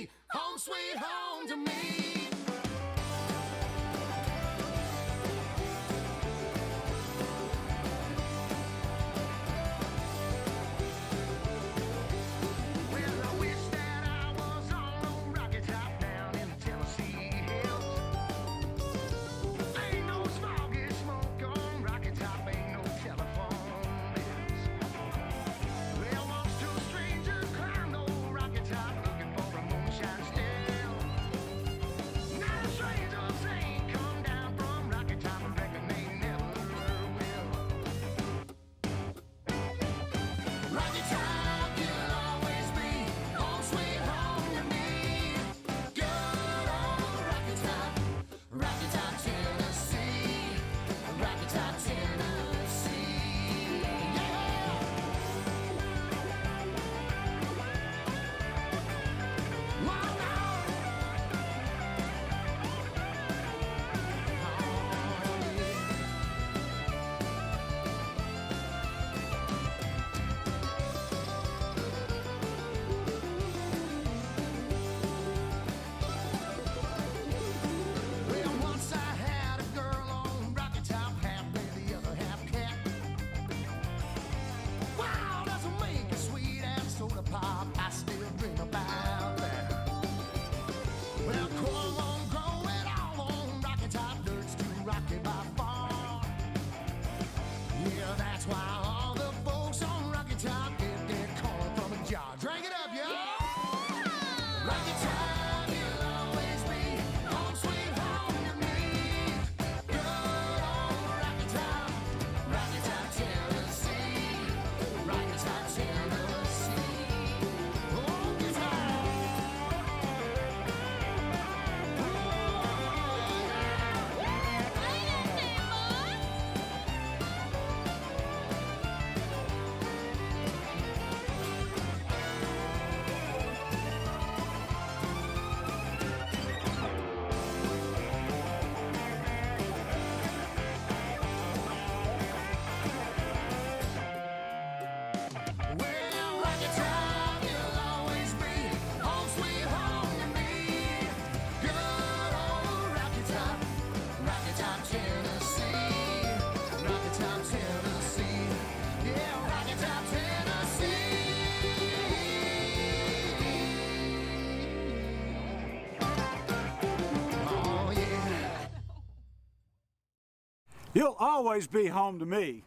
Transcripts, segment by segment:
be home sweet home to me. Well, I wish that I was on a rocket top down in the Tennessee hills. Ain't no smoggy smoke on rocket top, ain't no telephone bills. Well, once two strangers climbed old rocket top looking for a moonshine still. Now the strangers ain't come down from rocket top, I reckon they never will. Rocket top, you'll always be home sweet home to me. Good old Rocket Top, Tennessee. Rocket Top, Tennessee. Yeah! Wow, wow. Oh, yeah. Well, once I had a girl on Rocket Top, half lady, the other half cat. Wow, doesn't make a sweet and soda pop. I still dream about that. Well, corn won't grow at all on Rocket Top. Dirt's too rocky by far. Yeah, that's why all the folks on Rocket Top get their corn from a jar. Drink it up, y'all. Rocket Top, you'll always be home sweet home to me. Good old Rocket Top, Tennessee. Rocket Top, Tennessee. Oh, guitar. Well, Rocket Top, you'll always be home sweet home to me. Good old Rocket Top, Tennessee. Rocket Top, Tennessee. Yeah, Rocket Top, Tennessee. Oh, yeah. You'll always be home to me.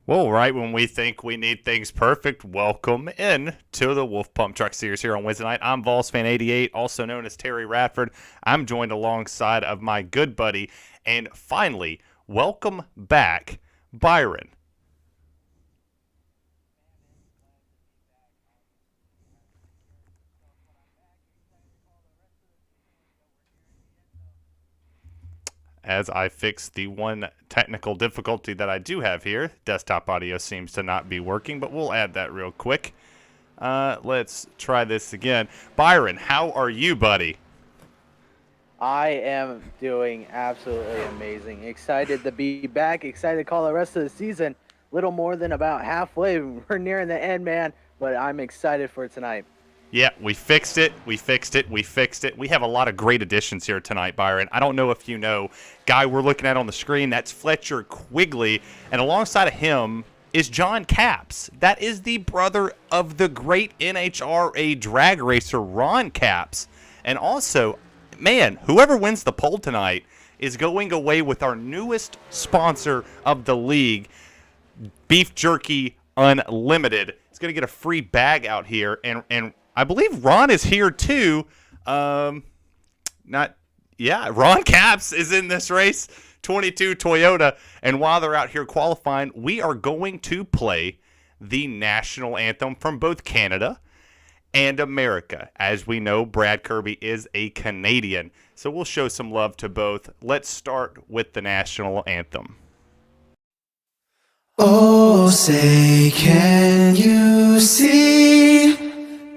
Well, right when we think we need things perfect, welcome in to the Wolf Pump Truck Series here on Wednesday night. I'm VolsFan88, also known as Terry Radford. I'm joined alongside of my good buddy, and finally, welcome back, Byron. as I fix the one technical difficulty that I do have here. Desktop audio seems to not be working, but we'll add that real quick. Let's try this again. Byron, how are you, buddy? I am doing absolutely amazing. Excited to be back. Excited to call the rest of the season. Little more than about halfway. We're nearing the end, man, but I'm excited for tonight. Yeah, we fixed it. We fixed it. We fixed it. We have a lot of great additions here tonight, Byron. I don't know if you know, guy we're looking at on the screen, that's Fletcher Quigley, and alongside of him is John Capps. That is the brother of the great NHRA drag racer Ron Capps. And also, man, whoever wins the poll tonight is going away with our newest sponsor of the league, Beef Jerky Unlimited. It's going to get a free bag out here, and I believe Ron is here too. Ron Capps is in this race, 22 Toyota. And while they're out here qualifying, we are going to play the national anthem from both Canada and America. As we know, Brad Kirby is a Canadian. So we'll show some love to both. Let's start with the national anthem. Oh, say, can you see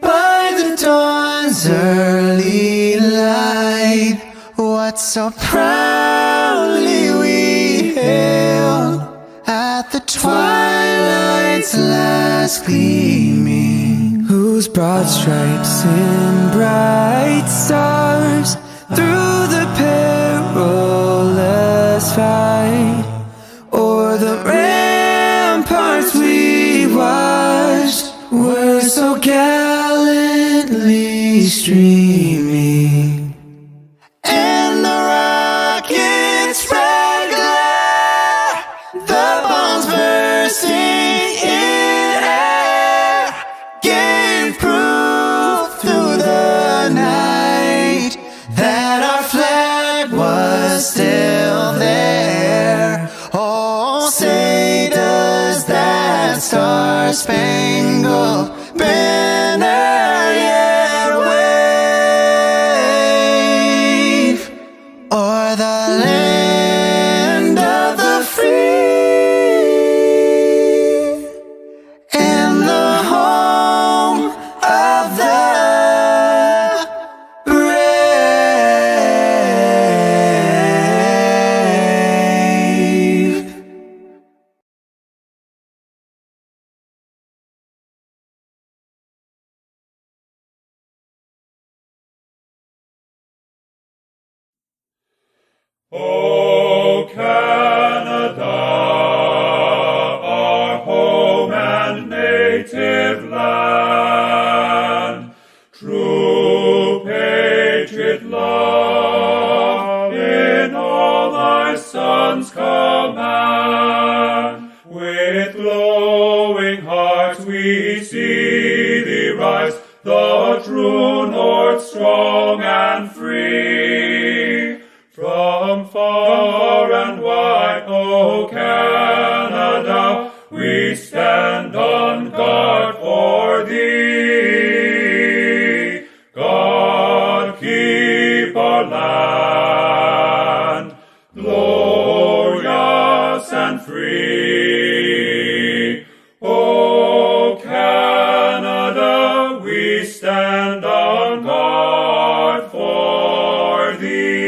by the dawn's early light what so proudly we hailed at the twilight's last gleaming, whose broad stripes and bright stars through the perilous fight o'er the ramparts we watched were so gallantly streaming, and the rocket's red glare, the bombs bursting in air, gave proof through the night that our flag was still there. Oh, say does that star-spangled banner yet wave o'er the land of the free and the home of the brave. O Canada, our home and native land, true patriot love in all thy sons command. With glowing hearts we see thee rise, the true north strong and free. From far and wide, O Canada, we stand on guard for thee. God keep our land glorious and free. O Canada, we stand on guard for thee.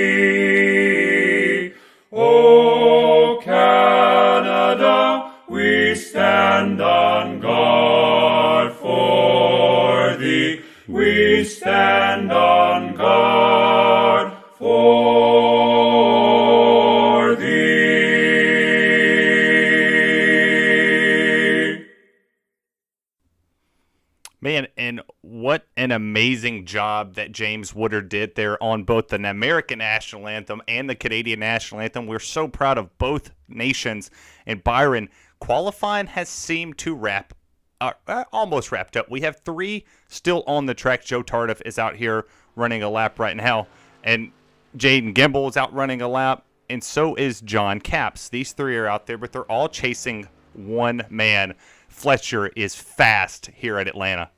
O Canada, we stand on guard for thee. We stand on guard for thee. Man, and what an amazing job that James Woodard did there on both the American national anthem and the Canadian national anthem. We're so proud of both nations. And Byron, qualifying has seemed to almost wrapped up. We have three still on the track. Joe Tardif is out here running a lap right now, and Jaden Gimble is out running a lap, and so is John Capps. These three are out there, but they're all chasing one man. Fletcher is fast here at Atlanta.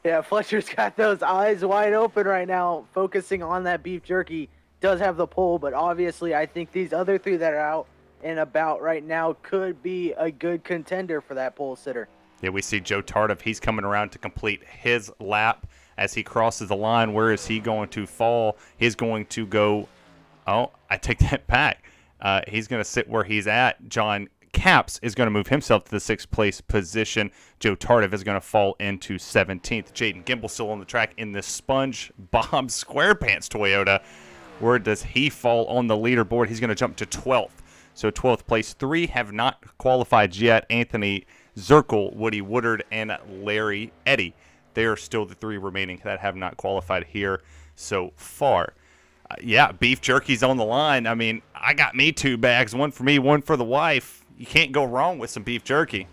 Yeah, Fletcher's got those eyes wide open right now, focusing on that beef jerky. does have the pole, but obviously I think these other 3 that are out and about right now could be a good contender for that pole sitter. Yeah, we see Joe Tardif. He's coming around to complete his lap as he crosses the line. Where is he going to fall? He's going to go. Oh, I take that back. He's going to sit where he's at. John Capps is going to move himself to the 6th place position. Joe Tardif is going to fall into 17th. Jaden Gimble still on the track in the Sponge Bob SquarePants Toyota. Where does he fall on the leaderboard? He's going to jump to 12th. So 12th place. 3 have not qualified yet. Anthony Zirkle, Woody Woodard, and Larry Eddy. They are still the 3 remaining that have not qualified here so far. Yeah, beef jerky's on the line. I mean, I got me 2 bags, one for me, one for the wife. You can't go wrong with some beef jerky.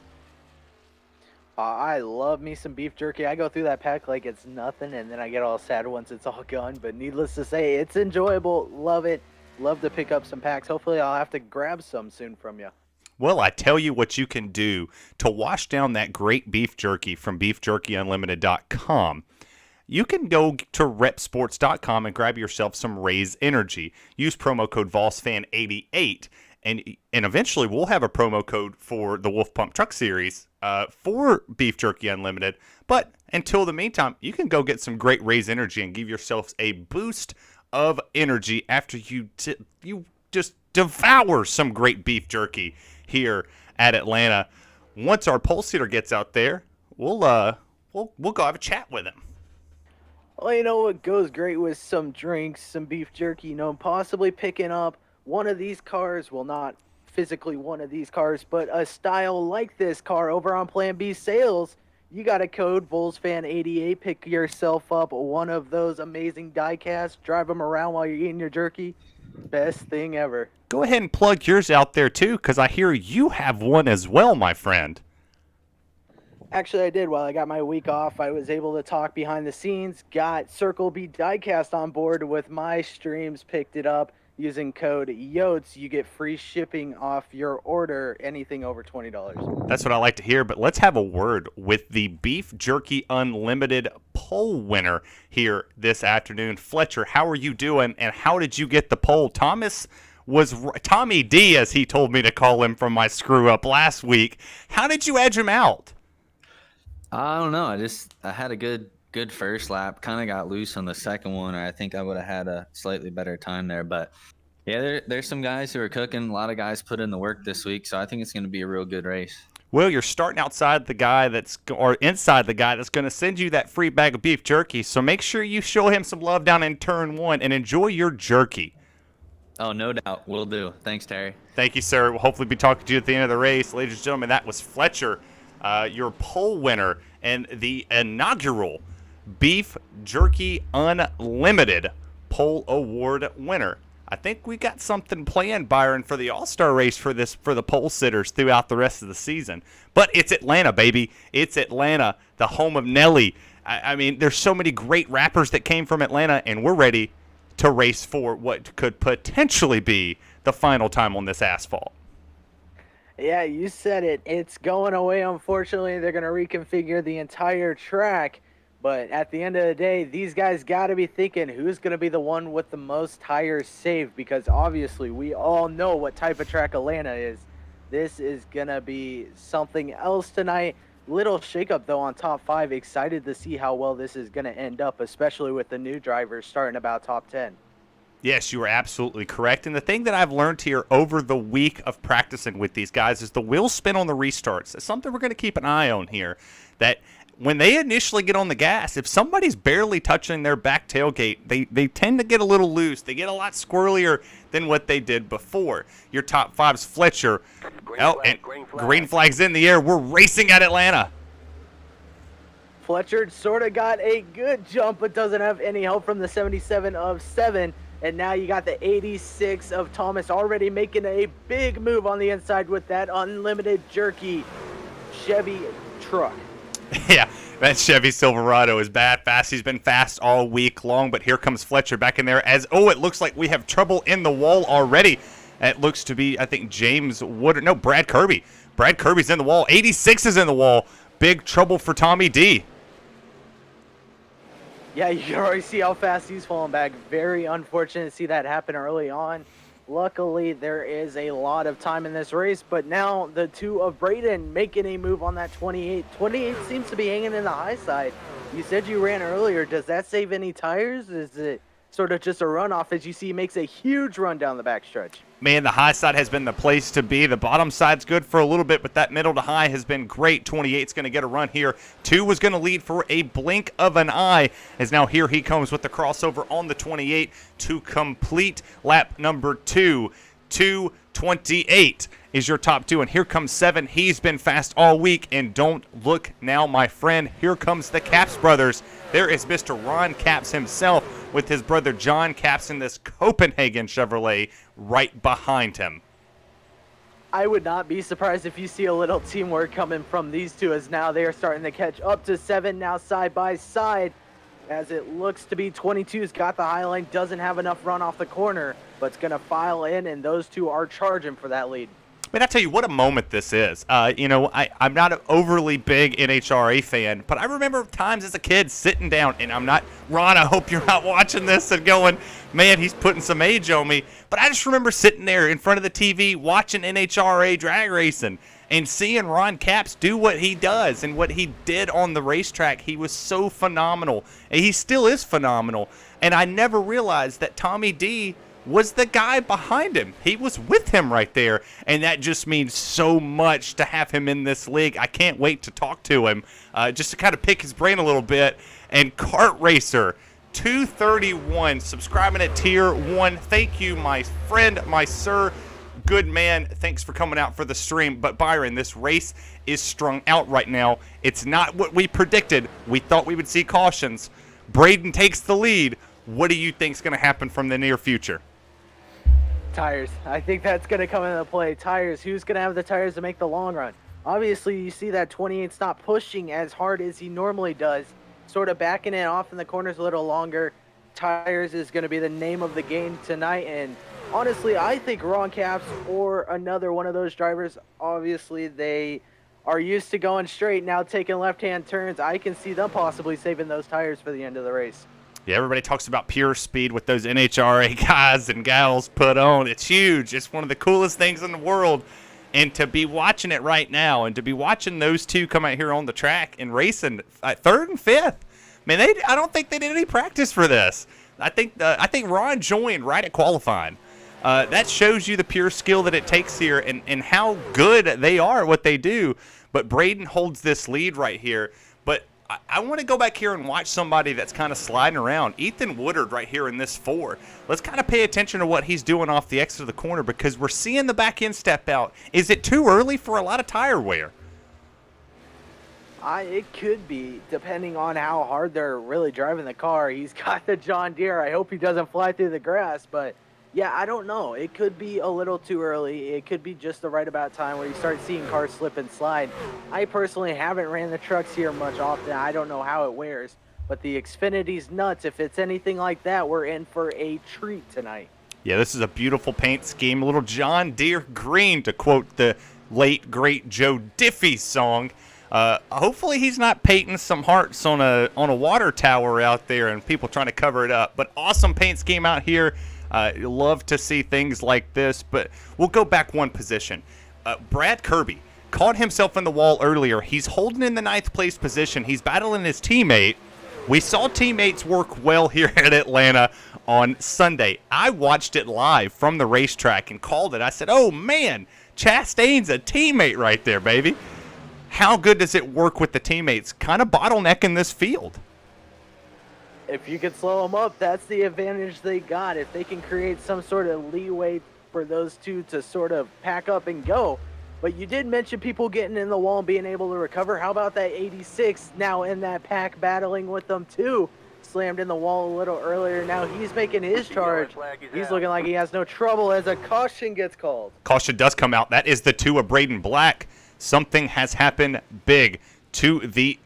I love me some beef jerky. I go through that pack like it's nothing, and then I get all sad once it's all gone. But needless to say, it's enjoyable. Love it. Love to pick up some packs. Hopefully, I'll have to grab some soon from you. Well, I tell you what you can do to wash down that great beef jerky from beefjerkyunlimited.com. You can go to repsports.com and grab yourself some Raise Energy. Use promo code VOSFAN88, and eventually we'll have a promo code for the Wolf Pump Truck Series for Beef Jerky Unlimited. But until the meantime, you can go get some great Raise Energy and give yourselves a boost of energy after you just devour some great beef jerky here at Atlanta. Once our pole sitter gets out there, we'll go have a chat with him. Well, you know what goes great with some drinks, some beef jerky, possibly picking up one of these cars. Well, not physically one of these cars, but a style like this car over on Plan B Sales. You got a code VolsFan88. Pick yourself up one of those amazing diecasts. Drive them around while you're eating your jerky. Best thing ever. Go ahead and plug yours out there too, because I hear you have one as well, my friend. Actually, I did. While I got my week off, I was able to talk behind the scenes. Got Circle B Diecast on board with my streams. Picked it up using code YOTS. You get free shipping off your order, anything over $20. That's what I like to hear, but let's have a word with the Beef Jerky Unlimited poll winner here this afternoon. Fletcher, how are you doing, and how did you get the poll? Tommy D, as he told me to call him from my screw-up last week. How did you edge him out? I don't know. I had a good first lap. Kind of got loose on the second one, or I think I would have had a slightly better time there. But yeah, there's some guys who are cooking. A lot of guys put in the work this week, so I think it's going to be a real good race. Well, you're starting outside the guy inside the guy that's going to send you that free bag of beef jerky. So make sure you show him some love down in turn 1 and enjoy your jerky. Oh, no doubt. Will do. Thanks, Terry. Thank you, sir. We'll hopefully be talking to you at the end of the race. Ladies and gentlemen, that was Fletcher, your poll winner and the inaugural Beef Jerky Unlimited poll award winner. I think we got something planned, Byron, for the All-Star race for the pole sitters throughout the rest of the season. But it's Atlanta, baby. It's Atlanta, the home of Nelly. I mean, there's so many great rappers that came from Atlanta, and we're ready to race for what could potentially be the final time on this asphalt. Yeah, you said it. It's going away, unfortunately. They're going to reconfigure the entire track. But at the end of the day, these guys got to be thinking who's going to be the one with the most tires saved, because obviously we all know what type of track Atlanta is. This is going to be something else tonight. Little shakeup, though, on top 5. Excited to see how well this is going to end up, especially with the new drivers starting about top 10. Yes, you are absolutely correct. And the thing that I've learned here over the week of practicing with these guys is the wheel spin on the restarts. It's something we're going to keep an eye on here. That when they initially get on the gas, if somebody's barely touching their back tailgate, they tend to get a little loose. They get a lot squirrelier than what they did before. Your top 5's Fletcher. Green flag's in the air. We're racing at Atlanta. Fletcher sort of got a good jump, but doesn't have any help from the 77 of 7. And now you got the 86 of Thomas already making a big move on the inside with that unlimited jerky Chevy truck. Yeah, that Chevy Silverado is bad fast. He's been fast all week long, but here comes Fletcher back in there as, it looks like we have trouble in the wall already. It looks to be, I think, Brad Kirby. Brad Kirby's in the wall. 86 is in the wall. Big trouble for Tommy D. Yeah, you can already see how fast he's falling back. Very unfortunate to see that happen early on. Luckily, there is a lot of time in this race, but now the two of Braden making a move on that 28. 28 seems to be hanging in the high side. You said you ran earlier. Does that save any tires? Is it sort of just a runoff? As you see, he makes a huge run down the backstretch. Man, the high side has been the place to be. The bottom side's good for a little bit, but that middle to high has been great. 28's going to get a run here. 2 was going to lead for a blink of an eye, as now here he comes with the crossover on the 28 to complete lap number 2. 2:28 is your top 2, and here comes 7. He's been fast all week, and don't look now, my friend. Here comes the Caps brothers. There is Mr. Ron Caps himself with his brother John Caps in this Copenhagen Chevrolet right behind him. I would not be surprised if you see a little teamwork coming from these two, as now they are starting to catch up to 7 now side by side, as it looks to be 22's got the high line, doesn't have enough run off the corner, but it's going to file in, and those two are charging for that lead. Man, I tell you what a moment this is. I'm not an overly big NHRA fan, but I remember times as a kid sitting down, and I'm not, Ron, I hope you're not watching this and going, man, he's putting some age on me. But I just remember sitting there in front of the TV watching NHRA drag racing and seeing Ron Caps do what he does and what he did on the racetrack. He was so phenomenal, and he still is phenomenal. And I never realized that Tommy D was the guy behind him. He was with him right there, and that just means so much to have him in this league. I can't wait to talk to him, just to kind of pick his brain a little bit. And Kart Racer 231, subscribing at Tier 1. Thank you, my friend, my sir, good man. Thanks for coming out for the stream. But Byron, this race is strung out right now. It's not what we predicted. We thought we would see cautions. Braden takes the lead. What do you think is going to happen from the near future? Tires. I think that's going to come into play. Tires. Who's going to have the tires to make the long run? Obviously, you see that 28's not pushing as hard as he normally does. Sort of backing it off in the corners a little longer. Tires is going to be the name of the game tonight. And honestly, I think Ron Caps or another one of those drivers, obviously, they are used to going straight, now taking left-hand turns. I can see them possibly saving those tires for the end of the race. Yeah, everybody talks about pure speed with those NHRA guys and gals put on. It's huge. It's one of the coolest things in the world. And to be watching it right now and to be watching those two come out here on the track and racing third and fifth, man, I don't think they did any practice for this. I think Ron joined right at qualifying. That shows you the pure skill that it takes here and how good they are at what they do. But Braden holds this lead right here. But I want to go back here and watch somebody that's kind of sliding around. Ethan Woodard right here in this 4. Let's kind of pay attention to what he's doing off the exit of the corner because we're seeing the back end step out. Is it too early for a lot of tire wear? It could be, depending on how hard they're really driving the car. He's got the John Deere. I hope he doesn't fly through the grass, but yeah, I don't know. It could be a little too early. It could be just the right about time where you start seeing cars slip and slide. I personally haven't ran the trucks here much often. I don't know how it wears, but the Xfinity's nuts. If it's anything like that, we're in for a treat tonight. Yeah, this is a beautiful paint scheme. A little John Deere green, to quote the late, great Joe Diffie song. Hopefully he's not painting some hearts on a water tower out there and people trying to cover it up. But awesome paint scheme out here. Love to see things like this, but we'll go back one position. Brad Kirby caught himself in the wall earlier. He's holding in the 9th place position. He's battling his teammate. We saw teammates work well here at Atlanta on Sunday. I watched it live from the racetrack and called it. I said, oh man, Chastain's a teammate right there, baby. How good does it work with the teammates? Kind of bottlenecking this field. If you could slow them up, that's the advantage they got. If they can create some sort of leeway for those two to sort of pack up and go. But you did mention people getting in the wall and being able to recover. How about that 86 now in that pack battling with them too? Slammed in the wall a little earlier. Now he's making his charge. He's looking like he has no trouble as a caution gets called. Caution does come out. That is the 2 of Braden Black. Something has happened big to the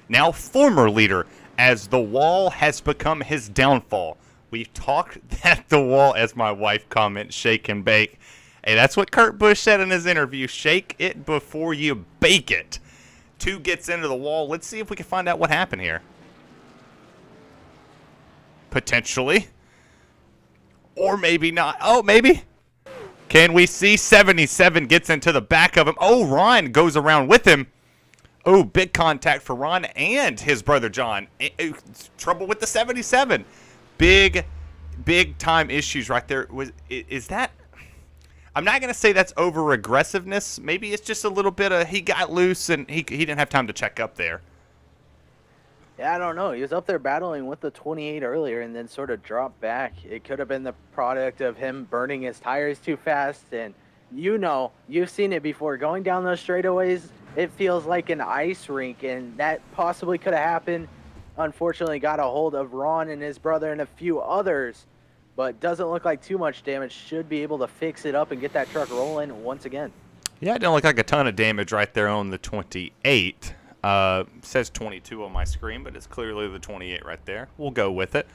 now former leader, as the wall has become his downfall. We've talked that the wall, as my wife comments, shake and bake. Hey, that's what Kurt Busch said in his interview. Shake it before you bake it. 2 gets into the wall. Let's see if we can find out what happened here. potentially. Or maybe not. Oh, maybe. Can we see 77 gets into the back of him? Oh, Ron goes around with him. Oh, big contact for Ron and his brother John. Trouble with the 77. Big time issues right there. Is that... I'm not going to say that's over aggressiveness. Maybe it's just a little bit of he got loose and he didn't have time to check up there. Yeah, I don't know. He was up there battling with the 28 earlier and then sort of dropped back. It could have been the product of him burning his tires too fast. And you've seen it before. Going down those straightaways, it feels like an ice rink, and that possibly could have happened. Unfortunately, got a hold of Ron and his brother and a few others, but doesn't look like too much damage. Should be able to fix it up and get that truck rolling once again. Yeah, it didn't look like a ton of damage right there on the 28. Says 22 on my screen, but it's clearly the 28 right there. We'll go with it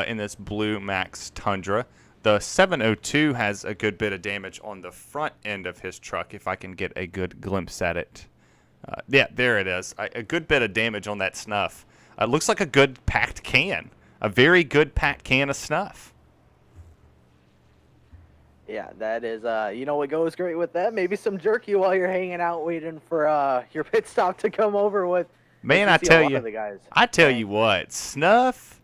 in this blue Max Tundra. The 702 has a good bit of damage on the front end of his truck, if I can get a good glimpse at it. Yeah, there it is. A good bit of damage on that snuff. It looks like a good packed can. A very good packed can of snuff. Yeah, that is, what goes great with that? Maybe some jerky while you're hanging out waiting for your pit stop to come over with. Man, I tell you what, snuff,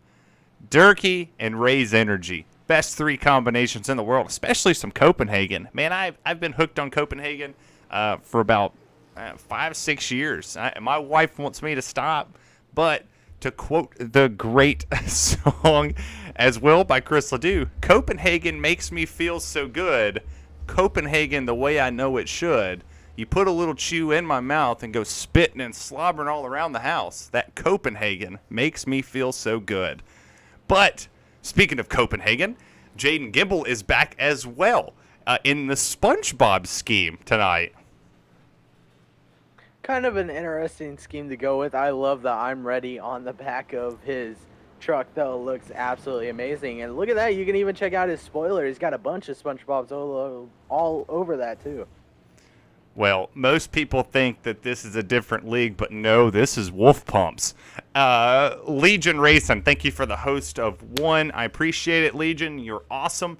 jerky, and Ray's Energy. Best 3 combinations in the world, especially some Copenhagen. Man, I've been hooked on Copenhagen for about 5-6 years. My wife wants me to stop, but to quote the great song as well by Chris Ledoux, Copenhagen makes me feel so good. Copenhagen the way I know it should. You put a little chew in my mouth and go spitting and slobbering all around the house. That Copenhagen makes me feel so good. But speaking of Copenhagen, Jaden Gimble is back as well in the SpongeBob scheme tonight. Kind of an interesting scheme to go with. I love the I'm ready on the back of his truck, though. It looks absolutely amazing. And look at that. You can even check out his spoiler. He's got a bunch of SpongeBob's all over that, too. Well, most people think that this is a different league, but no, this is Wolf Pumps. Legion Racing, thank you for the host of one. I appreciate it, Legion. You're awesome.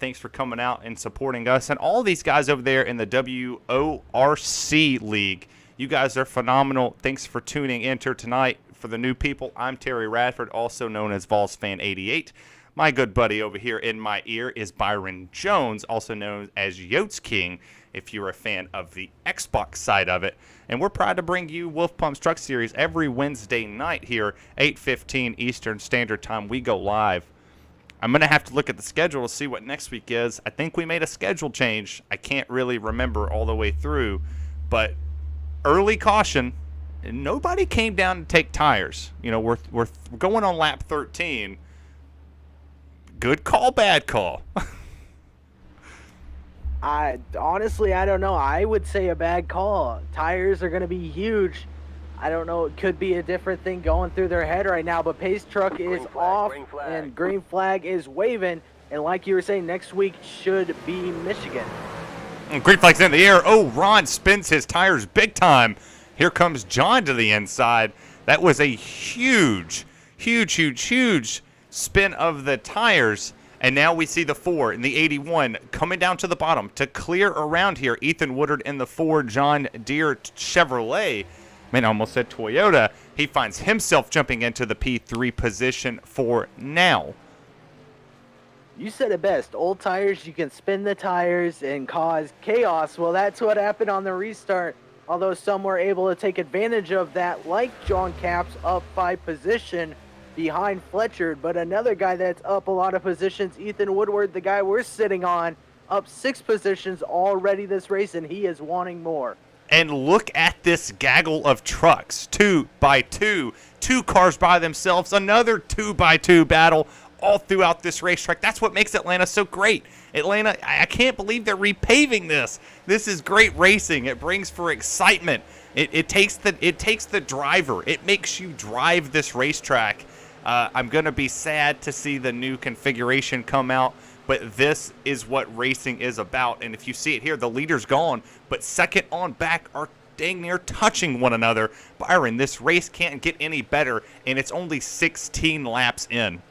Thanks for coming out and supporting us. And all these guys over there in the WORC League, you guys are phenomenal. Thanks for tuning in here tonight. For the new people, I'm Terry Radford, also known as VolsFan88. My good buddy over here in my ear is Byron Jones, also known as Yotes King, if you're a fan of the Xbox side of it. And we're proud to bring you Wolf Pumps Truck Series every Wednesday night here, 8:15 Eastern Standard Time. We go live. I'm going to have to look at the schedule to see what next week is. I think we made a schedule change. I can't really remember all the way through, but early caution, nobody came down to take tires. You know, we're going on lap 13. Good call, bad call. I don't know. I would say a bad call. Tires are going to be huge. I don't know. It could be a different thing going through their head right now, but Pace Truck is off and green flag is waving. And like you were saying, next week should be Michigan. And green flag's in the air. Oh, Ron spins his tires big time. Here comes John to the inside. That was a huge spin of the tires. And now we see the 4 in the 81 coming down to the bottom to clear around here. Ethan Woodard in the 4 John Deere Chevrolet. Man, I almost said Toyota. He finds himself jumping into the P3 position for now. You said it best. Old tires, you can spin the tires and cause chaos. Well, that's what happened on the restart. Although some were able to take advantage of that, like John Capps up 5 position behind Fletcher. But another guy that's up a lot of positions, Ethan Woodward, the guy we're sitting on, up 6 positions already this race, and he is wanting more. And look at this gaggle of trucks, 2 by 2, 2 cars by themselves, another 2 by 2 battle all throughout this racetrack. That's what makes Atlanta so great. Atlanta, I can't believe they're repaving this. This is great racing. It brings for excitement. It takes the driver. It makes you drive this racetrack. I'm going to be sad to see the new configuration come out, but this is what racing is about. And if you see it here, the leader's gone, but second on back are dang near touching one another. Byron, this race can't get any better, and it's only 16 laps in.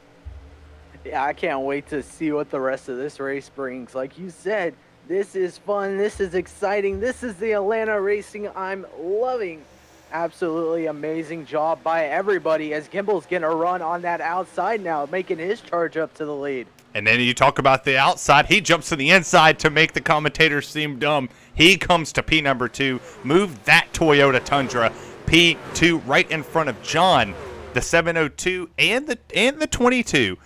Yeah, I can't wait to see what the rest of this race brings. Like you said, this is fun. This is exciting. This is the Atlanta racing I'm loving. Absolutely amazing job by everybody as Gimbel's going to run on that outside now, making his charge up to the lead. And then you talk about the outside. He jumps to the inside to make the commentators seem dumb. He comes to P number 2. Move that Toyota Tundra. P2 right in front of John, the 702 and the 22.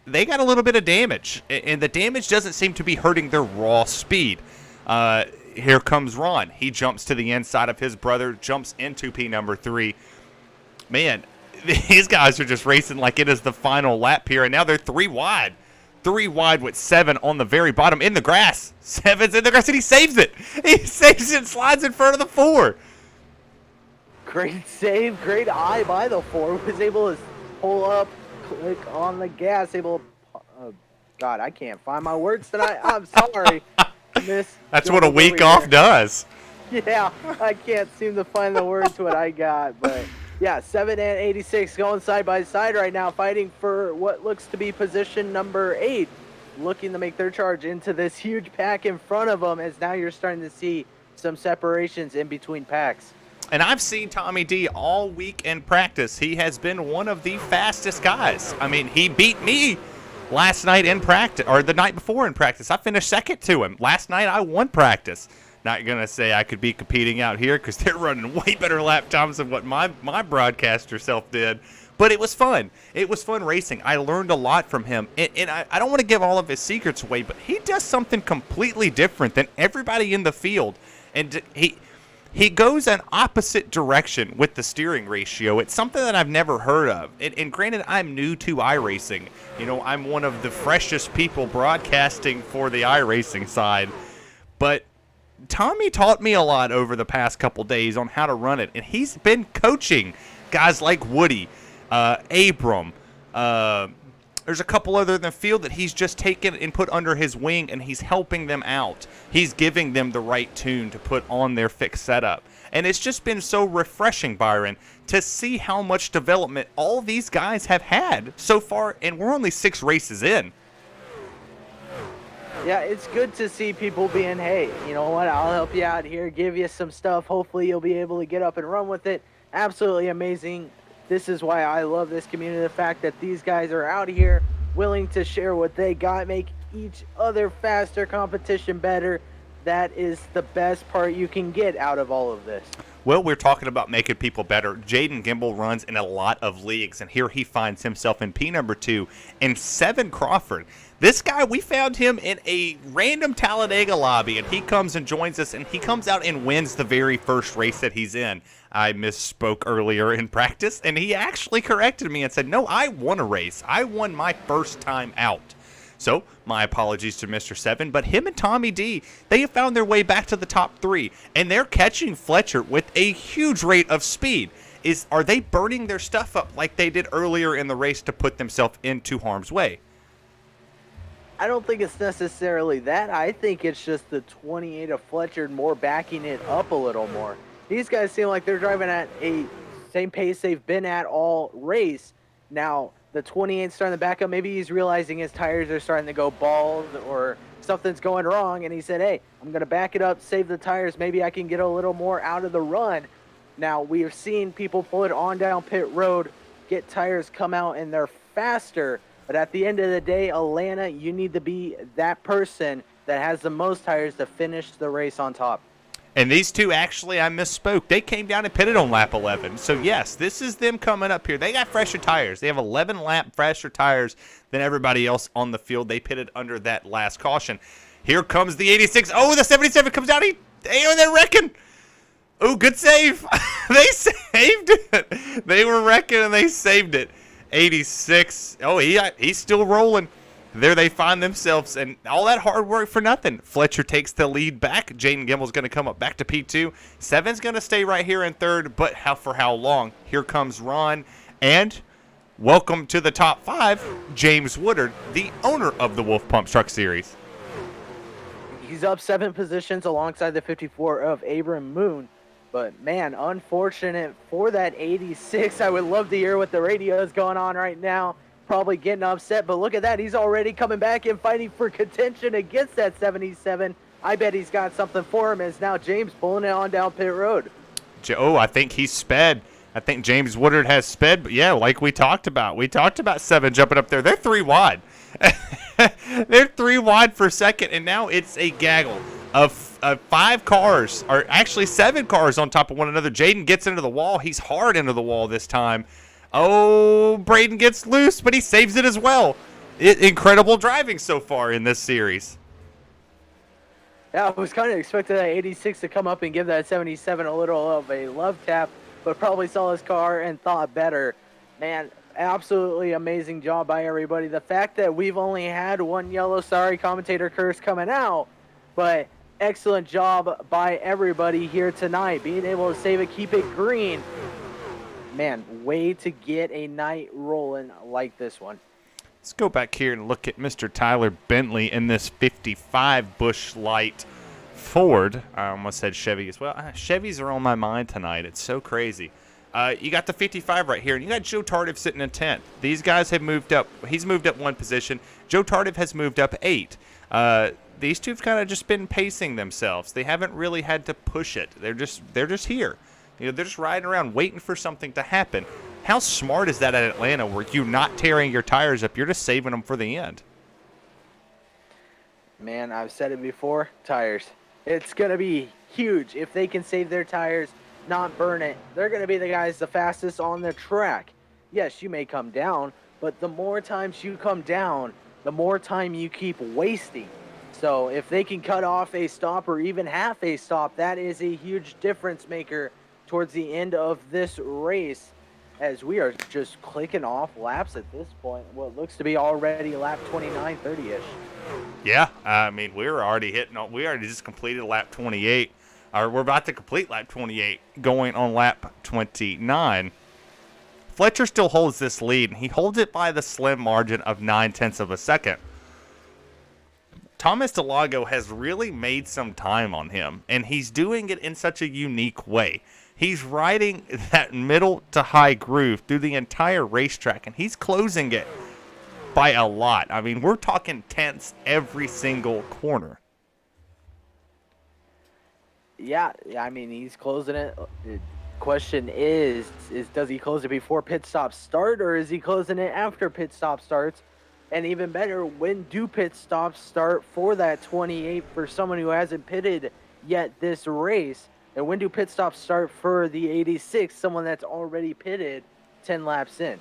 They got a little bit of damage, and the damage doesn't seem to be hurting their raw speed. Here comes Ron. He jumps to the inside of his brother, jumps into P number 3. Man, these guys are just racing like it is the final lap here, and now they're 3 wide. 3 wide with 7 on the very bottom in the grass. 7's in the grass, and he saves it. He saves it and slides in front of the 4. Great save, great eye by the 4. Was able to pull up, click on the gas, able to... God, I can't find my words tonight. I'm sorry. Miss That's what a week off does. Yeah, I can't seem to find the words what I got, but yeah, 7 and 86 going side by side right now, fighting for what looks to be position number 8, looking to make their charge into this huge pack in front of them, as now you're starting to see some separations in between packs. And I've seen Tommy D all week in practice. He has been one of the fastest guys. I mean, he beat me last night in practice, or the night before in practice. I finished second to him. Last night I won practice. Not going to say I could be competing out here because they're running way better lap times than what my broadcaster self did. But it was fun. It was fun racing. I learned a lot from him. And I don't want to give all of his secrets away, but he does something completely different than everybody in the field. And he goes an opposite direction with the steering ratio. It's something that I've never heard of. And granted, I'm new to iRacing. You know, I'm one of the freshest people broadcasting for the iRacing side. But Tommy taught me a lot over the past couple days on how to run it. And he's been coaching guys like Woody, Abram. There's a couple other in the field that he's just taken and put under his wing, and he's helping them out. He's giving them the right tune to put on their fixed setup. And it's just been so refreshing, Byron, to see how much development all these guys have had so far, and we're only 6 races in. Yeah, it's good to see people being, hey, you know what, I'll help you out here, give you some stuff. Hopefully you'll be able to get up and run with it. Absolutely amazing. This is why I love this community, the fact that these guys are out here willing to share what they got, make each other faster, competition better. That is the best part you can get out of all of this. Well, we're talking about making people better. Jaden Gimbel runs in a lot of leagues, and here he finds himself in P number 2 and 7 Crawford. This guy, we found him in a random Talladega lobby, and he comes and joins us, and he comes out and wins the very first race that he's in. I misspoke earlier in practice, and he actually corrected me and said, no, I won a race. I won my first time out. So, my apologies to Mr. 7, but him and Tommy D, they have found their way back to the top 3, and they're catching Fletcher with a huge rate of speed. Are they burning their stuff up like they did earlier in the race to put themselves into harm's way? I don't think it's necessarily that. I think it's just the 28 of Fletcher more backing it up a little more. These guys seem like they're driving at a same pace they've been at all race. Now, the 28's starting to back up. Maybe he's realizing his tires are starting to go bald or something's going wrong, and he said, hey, I'm going to back it up, save the tires. Maybe I can get a little more out of the run. Now, we have seen people pull it on down pit road, get tires come out, and they're faster. But at the end of the day, Atlanta, you need to be that person that has the most tires to finish the race on top. And these two, actually, I misspoke. They came down and pitted on lap 11. So, yes, this is them coming up here. They got fresher tires. They have 11 lap fresher tires than everybody else on the field. They pitted under that last caution. Here comes the 86. Oh, the 77 comes out. They're wrecking. Oh, good save. They saved it. They were wrecking, and they saved it. 86. Oh, he's still rolling. There they find themselves, and all that hard work for nothing. Fletcher takes the lead back. Jaden Gimbel's going to come up back to P2. 7's going to stay right here in 3rd, but for how long? Here comes Ron, and welcome to the top 5, James Woodard, the owner of the Wolf Pump Truck Series. He's up 7 positions alongside the 54 of Abram Moon. But, man, unfortunate for that 86. I would love to hear what the radio is going on right now. probably getting upset, but look at that. He's already coming back and fighting for contention against that 77. I bet he's got something for him as now James pulling it on down pit road. Oh, I think he's sped. I think James Woodard has sped, but yeah, like we talked about 7 jumping up there. They're 3 wide. They're 3 wide for second, and now it's a gaggle of 5 cars, or actually 7 cars on top of one another. Jaden gets into the wall. He's hard into the wall this time. Oh, Braden gets loose, but he saves it as well. Incredible driving so far in this series. Yeah, I was kind of expecting that 86 to come up and give that 77 a little of a love tap, but probably saw his car and thought better. Man, absolutely amazing job by everybody. The fact that we've only had one yellow, sorry, commentator curse coming out, but excellent job by everybody here tonight, being able to save it, keep it green. Man, way to get a night rolling like this one. Let's go back here and look at Mr. Tyler Bentley in this 55 Busch Light Ford. I almost said Chevy as well. Chevys are on my mind tonight. It's so crazy. You got the 55 right here, and you got Joe Tardif sitting in 10th. These guys have moved up. He's moved up 1 position. Joe Tardif has moved up 8. These two have kind of just been pacing themselves. They haven't really had to push it. They're just here. You know, they're just riding around waiting for something to happen. How smart is that at Atlanta where you're not tearing your tires up, you're just saving them for the end? Man, I've said it before, tires. It's going to be huge if they can save their tires, not burn it. They're going to be the guys the fastest on the track. Yes, you may come down, but the more times you come down, the more time you keep wasting. So if they can cut off a stop or even half a stop, that is a huge difference maker towards the end of this race, as we are just clicking off laps at this point. What looks to be already lap 29, 30-ish. Yeah, I mean, we already just completed lap 28. Or we're about to complete lap 28, going on lap 29. Fletcher still holds this lead, and he holds it by the slim margin of 0.9 of a second. Thomas Delago has really made some time on him, and he's doing it in such a unique way. He's riding that middle to high groove through the entire racetrack, and he's closing it by a lot. I mean, we're talking tenths every single corner. Yeah, I mean, he's closing it. The question is does he close it before pit stops start, or is he closing it after pit stop starts? And even better, when do pit stops start for that 28 for someone who hasn't pitted yet this race? And when do pit stops start for the 86, someone that's already pitted 10 laps in?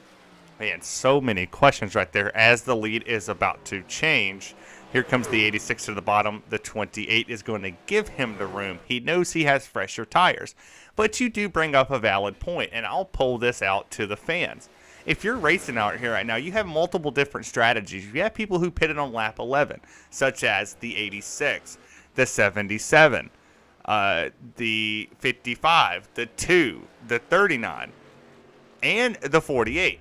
Man, so many questions right there as the lead is about to change. Here comes the 86 to the bottom. The 28 is going to give him the room. He knows he has fresher tires. But you do bring up a valid point, and I'll pull this out to the fans. If you're racing out here right now, you have multiple different strategies. You have people who pitted on lap 11, such as the 86, the 77, the 55, the 2, the 39, and the 48.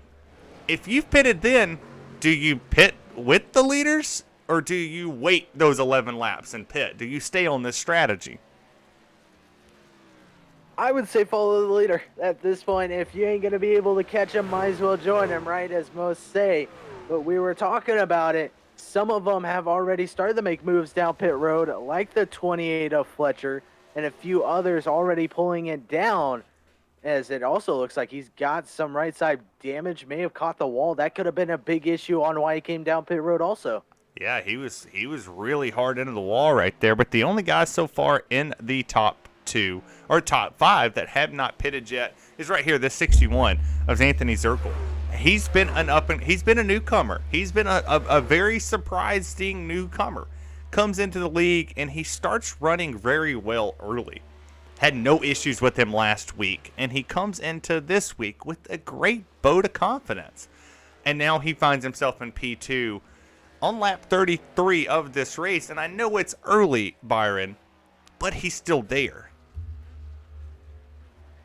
If you've pitted then, do you pit with the leaders, or do you wait those 11 laps and pit? Do you stay on this strategy? I would say follow the leader at this point. If you ain't going to be able to catch him, might as well join him, right, as most say. But we were talking about it. Some of them have already started to make moves down pit road, like the 28 of Fletcher, and a few others already pulling it down, as it also looks like he's got some right side damage, may have caught the wall. That could have been a big issue on why he came down pit road also. Yeah, he was really hard into the wall right there, but the only guy so far in the top 2 or top 5 that have not pitted yet is right here, this 61 of Anthony Zirkle. He's been a newcomer. He's been a very surprising newcomer. Comes into the league and he starts running very well early. Had no issues with him last week, and he comes into this week with a great boat of confidence. And now he finds himself in P2 on lap 33 of this race, and I know it's early, Byron, but he's still there.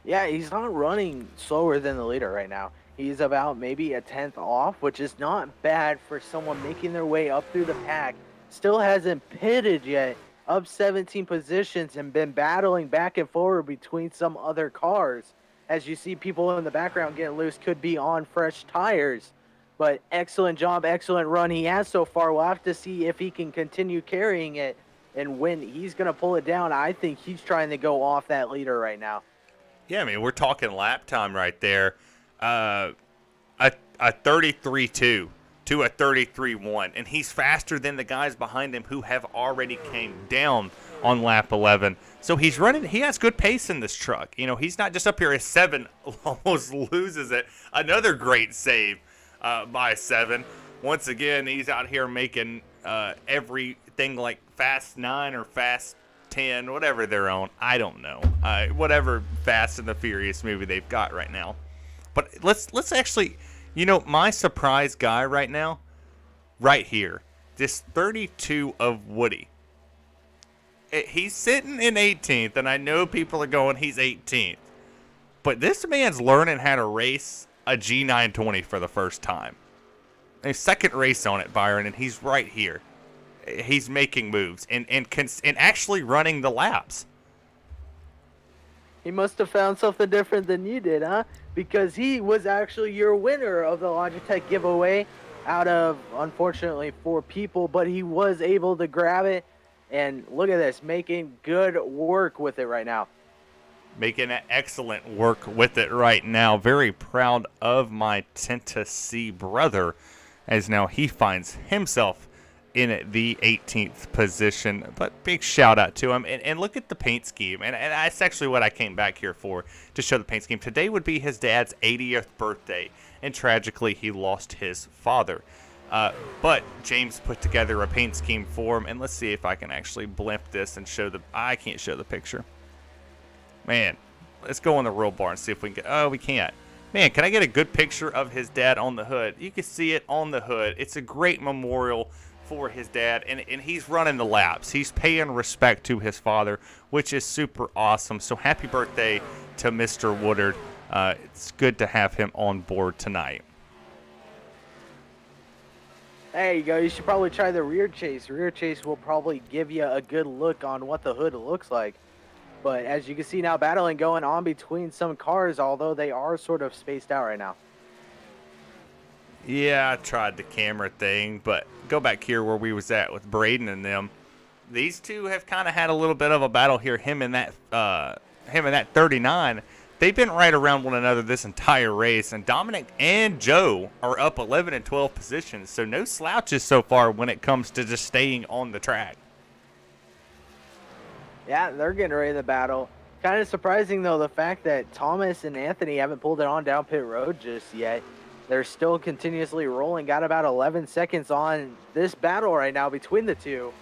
Yeah, he's not running slower than the leader right now. He's about maybe a 10th off, which is not bad for someone making their way up through the pack. Still hasn't pitted yet, up 17 positions, and been battling back and forward between some other cars. As you see people in the background getting loose, could be on fresh tires. But excellent job, excellent run he has so far. We'll have to see if he can continue carrying it and when he's going to pull it down. I think he's trying to go off that leader right now. Yeah, I mean, we're talking lap time right there. A 33.2 to a 33.1, and he's faster than the guys behind him who have already came down on lap 11. So he's running. He has good pace in this truck. You know, he's not just up here at 7, almost loses it. Another great save by 7. Once again, he's out here making everything like Fast 9 or Fast 10, whatever they're on. I don't know. Whatever Fast and the Furious movie they've got right now. But let's actually, you know, my surprise guy right now, right here, this 32 of Woody. He's sitting in 18th, and I know people are going, he's 18th. But this man's learning how to race a G920 for the first time. His second race on it, Byron, and he's right here. He's making moves and actually running the laps. He must have found something different than you did, huh? Because he was actually your winner of the Logitech giveaway out of, unfortunately, 4 people, but he was able to grab it. And look at this, making good work with it right now. Making excellent work with it right now. Very proud of my Tennessee brother, as now he finds himself in the 18th position. But big shout out to him. And look at the paint scheme. And that's actually what I came back here for, to show the paint scheme. Today would be his dad's 80th birthday. And tragically, he lost his father. But James put together a paint scheme for him. And let's see if I can actually blimp this and show the... I can't show the picture. Man, let's go on the roll bar and see if we can get... Oh, we can't. Man, can I get a good picture of his dad on the hood? You can see it on the hood. It's a great memorial for his dad, and he's running the laps. He's paying respect to his father, which is super awesome. So happy birthday to Mr. Woodard. It's good to have him on board tonight. There you go. You should probably try the rear chase. Rear chase will probably give you a good look on what the hood looks like. But as you can see now, battling going on between some cars, although they are sort of spaced out right now. Yeah, I tried the camera thing, but go back here where we was at with Braden and them. These two have kind of had a little bit of a battle here. Him and that 39. They've been right around one another this entire race, and Dominic and Joe are up 11 and 12 positions. So no slouches so far when it comes to just staying on the track. Yeah, they're getting ready to battle. Kind of surprising, though, the fact that Thomas and Anthony haven't pulled it on down pit road just yet. They're still continuously rolling. Got about 11 seconds on this battle right now between the two.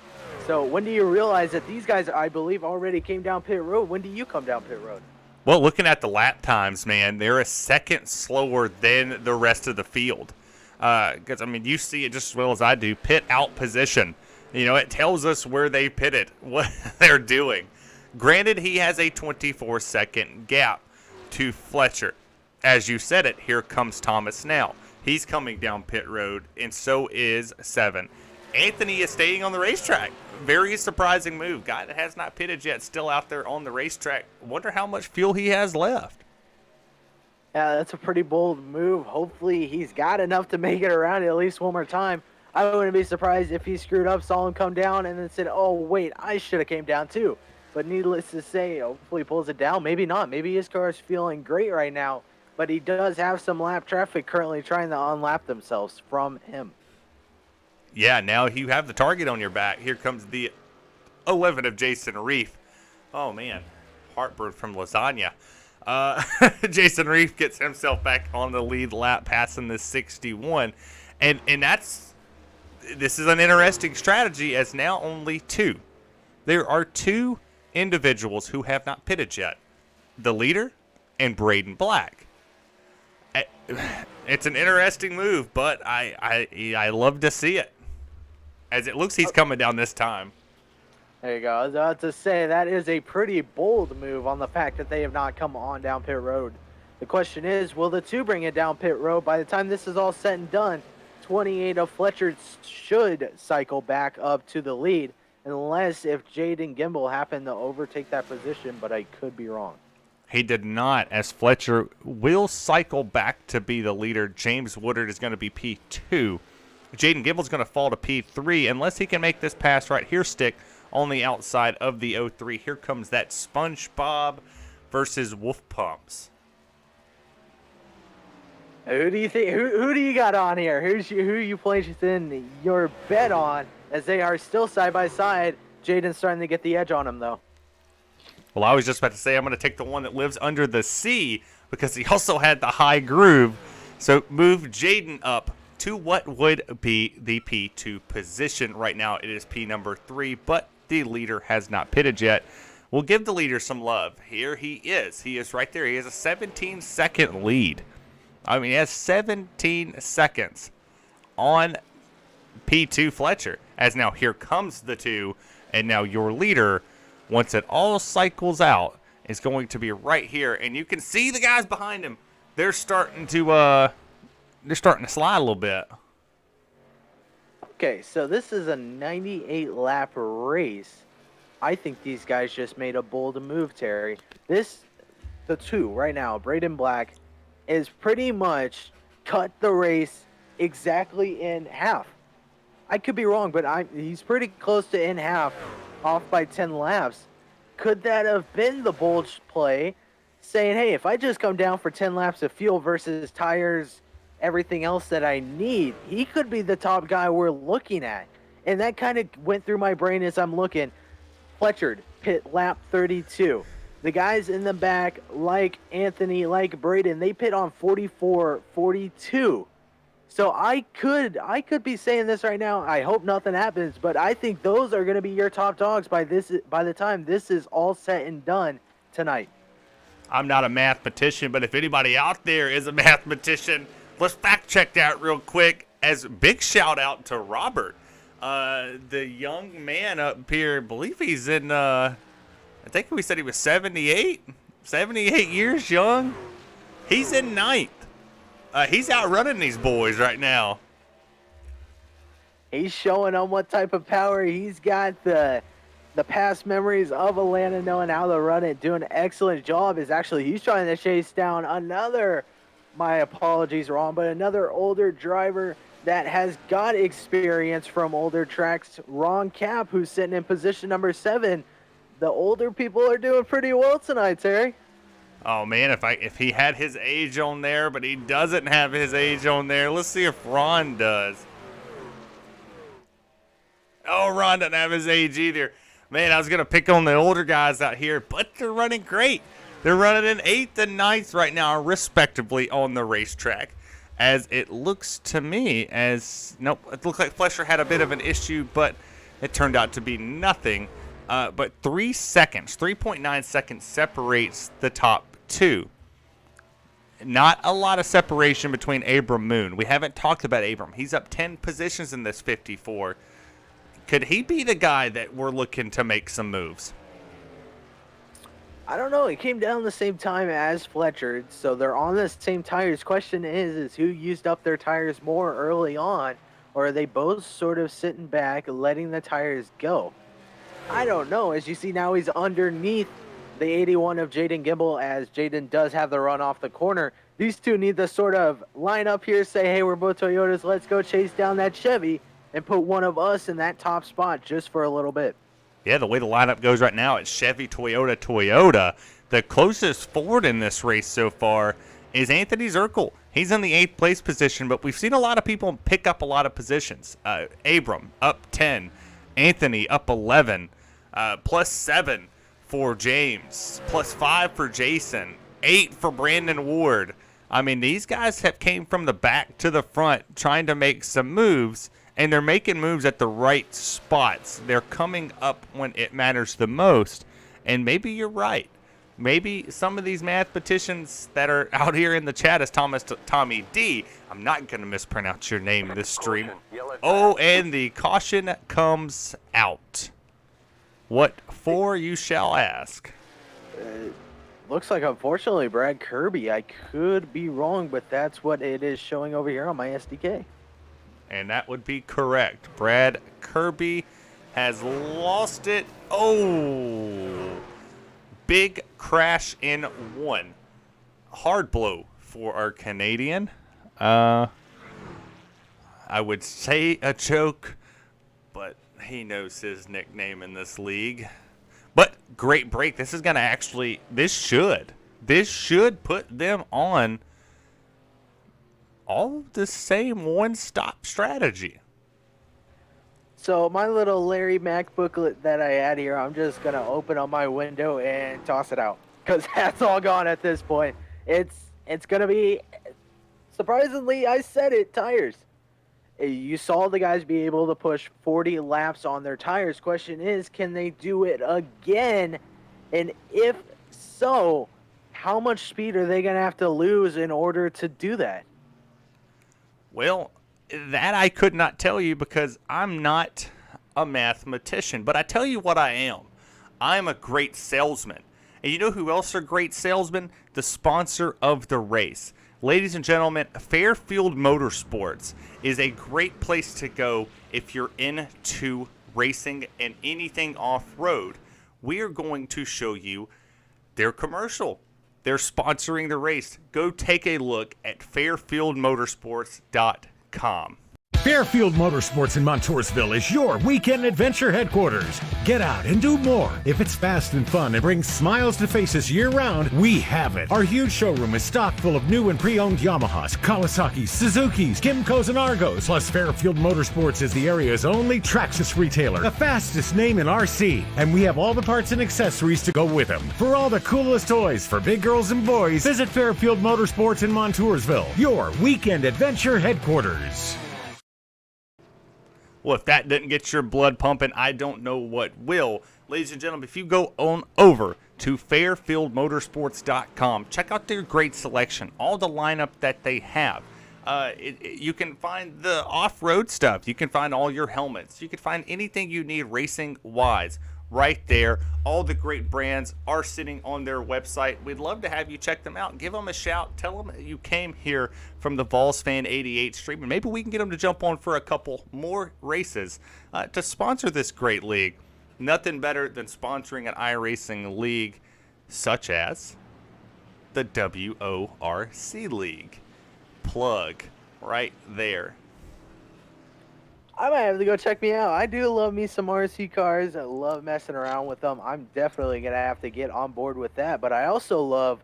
So when do you realize that these guys, I believe, already came down pit road? When do you come down pit road? Well, looking at the lap times, man, they're a second slower than the rest of the field. Because, I mean, you see it just as well as I do. Pit out position. You know, it tells us where they pitted, what they're doing. Granted, he has a 24-second gap to Fletcher. As you said it, here comes Thomas now. He's coming down pit road, and so is 7. Anthony is staying on the racetrack. Very surprising move. Guy that has not pitted yet, still out there on the racetrack. Wonder how much fuel he has left. Yeah, that's a pretty bold move. Hopefully he's got enough to make it around at least one more time. I wouldn't be surprised if he screwed up, saw him come down, and then said, oh, wait, I should have came down too. But needless to say, hopefully he pulls it down. Maybe not. Maybe his car is feeling great right now. But he does have some lap traffic currently trying to unlap themselves from him. Yeah, now you have the target on your back. Here comes the 11 of Jason Reef. Oh, man. Heartburn from lasagna. Jason Reef gets himself back on the lead lap, passing the 61. And this is an interesting strategy, as now only 2. There are 2 individuals who have not pitted yet. The leader and Braden Black. It's an interesting move, but I love to see it. As it looks he's coming down this time. There you go. I was about to say, that is a pretty bold move on the fact that they have not come on down pit road. The question is, will the 2 bring it down pit road? By the time this is all said and done, 28 of Fletcher should cycle back up to the lead, unless if Jaden Gimbel happened to overtake that position, but I could be wrong. He did not, as Fletcher will cycle back to be the leader. James Woodard is going to be P2. Jaden Gibble's going to fall to P3 unless he can make this pass right here stick on the outside of the 03. Here comes that SpongeBob versus Wolf Pumps. Who do you think? Who do you got on here? Who you placing your bet on? As they are still side by side. Jaden's starting to get the edge on him though. Well, I was just about to say I'm going to take the one that lives under the sea because he also had the high groove. So move Jaden up to what would be the P2 position. Right now it is P number 3, but the leader has not pitted yet. We'll give the leader some love. Here he is. He is right there. He has a 17-second lead. I mean, he has 17 seconds on P2 Fletcher. As now here comes the 2, and now your leader, once it all cycles out, is going to be right here. And you can see the guys behind him. They're starting to slide a little bit. Okay, so this is a 98 lap race. I think these guys just made a bold move, Terry. The 2 right now, Braden Black, is pretty much cut the race exactly in half. I could be wrong, but he's pretty close to in half, off by 10 laps. Could that have been the bold play, saying, hey, if I just come down for 10 laps of fuel versus tires, everything else that I need, he could be the top guy we're looking at. And that kind of went through my brain as I'm looking. Fletcher, pit lap 32. The guys in the back, like Anthony, like Braden, they pit on 44, 42. So I could be saying this right now. I hope nothing happens, but I think those are going to be your top dogs by the time this is all said and done tonight. I'm not a mathematician, but if anybody out there is a mathematician, let's fact check that real quick. As big shout out to Robert, the young man up here. I believe he's in. I think we said he was 78 years young. He's in 9th. He's outrunning these boys right now. He's showing them what type of power he's got. The past memories of Atlanta, knowing how to run it, doing an excellent job. He's trying to chase down another, my apologies, wrong, but another older driver that has got experience from older tracks. Ron Cap, who's sitting in position number 7. The older people are doing pretty well tonight, Terry. Oh man, if he had his age on there, but he doesn't have his age on there. Let's see if Ron does. Oh, Ron doesn't have his age either. Man, I was gonna pick on the older guys out here, but they're running great. They're running in 8th and 9th right now, respectively, on the racetrack. As it looks to me nope, it looks like Fletcher had a bit of an issue, but it turned out to be nothing. But 3.9 seconds separates the top 2. Not a lot of separation between Abram Moon. We haven't talked about Abram. He's up 10 positions in this 54. Could he be the guy that we're looking to make some moves? I don't know. It came down the same time as Fletcher, so they're on the same tires. Question is who used up their tires more early on, or are they both sort of sitting back, letting the tires go? I don't know. As you see now, he's underneath the 81 of Jaden Gimble, as Jaden does have the run off the corner. These two need to sort of line up here, say, hey, we're both Toyotas. Let's go chase down that Chevy and put one of us in that top spot just for a little bit. Yeah, the way the lineup goes right now, it's Chevy, Toyota, Toyota. The closest Ford in this race so far is Anthony Zirkle. He's in the 8th place position, but we've seen a lot of people pick up a lot of positions. Abram up 10. Anthony up 11. Plus 7 for James. Plus 5 for Jason. 8 for Brandon Ward. I mean, these guys have came from the back to the front trying to make some moves, and they're making moves at the right spots. They're coming up when it matters the most, and maybe you're right. Maybe some of these mathematicians that are out here in the chat, as Tommy D, I'm not going to mispronounce your name this stream. Oh, and the caution comes out. What for, you shall ask? Looks like, unfortunately, Brad Kirby. I could be wrong, but that's what it is showing over here on my SDK. And that would be correct. Brad Kirby has lost it. Oh, Big crash in one. Hard blow for our Canadian. I would say a choke, but he knows his nickname in this league. But great break. This is going to actually, this should put them on all the same one-stop strategy. So my little Larry Mac booklet that I had here, I'm just going to open up my window and toss it out because that's all gone at this point. It's going to be, surprisingly, I said it, tires. You saw the guys be able to push 40 laps on their tires. Question is, can they do it again? And if so, how much speed are they going to have to lose in order to do that? Well, that I could not tell you because I'm not a mathematician. But I tell you what I am. I'm a great salesman. And you know who else are great salesmen? The sponsor of the race. Ladies and gentlemen, Fairfield Motorsports is a great place to go if you're into racing and anything off-road. We are going to show you their commercial. They're sponsoring the race. Go take a look at fairfieldmotorsports.com. Fairfield Motorsports in Montoursville is your weekend adventure headquarters. Get out and do more. If it's fast and fun and brings smiles to faces year-round, we have it. Our huge showroom is stocked full of new and pre-owned Yamahas, Kawasaki's, Suzuki's, Kymco's, and Argos. Plus, Fairfield Motorsports is the area's only Traxxas retailer, the fastest name in RC. And we have all the parts and accessories to go with them. For all the coolest toys for big girls and boys, visit Fairfield Motorsports in Montoursville, your weekend adventure headquarters. Well, if that didn't get your blood pumping, I don't know what will. Ladies and gentlemen, if you go on over to fairfieldmotorsports.com, check out their great selection, all the lineup that they have. You can find the off-road stuff. You can find all your helmets. You can find anything you need racing-wise right there. All the great brands are sitting on their website. We'd love to have you check them out. Give them a shout. Tell them you came here from the Vols Fan 88 stream, and maybe we can get them to jump on for a couple more races to sponsor this great league. Nothing better than sponsoring an iRacing league such as the WORC League. Plug right there. I might have to go check me out. I do love me some RC cars. I love messing around with them. I'm definitely going to have to get on board with that. But I also love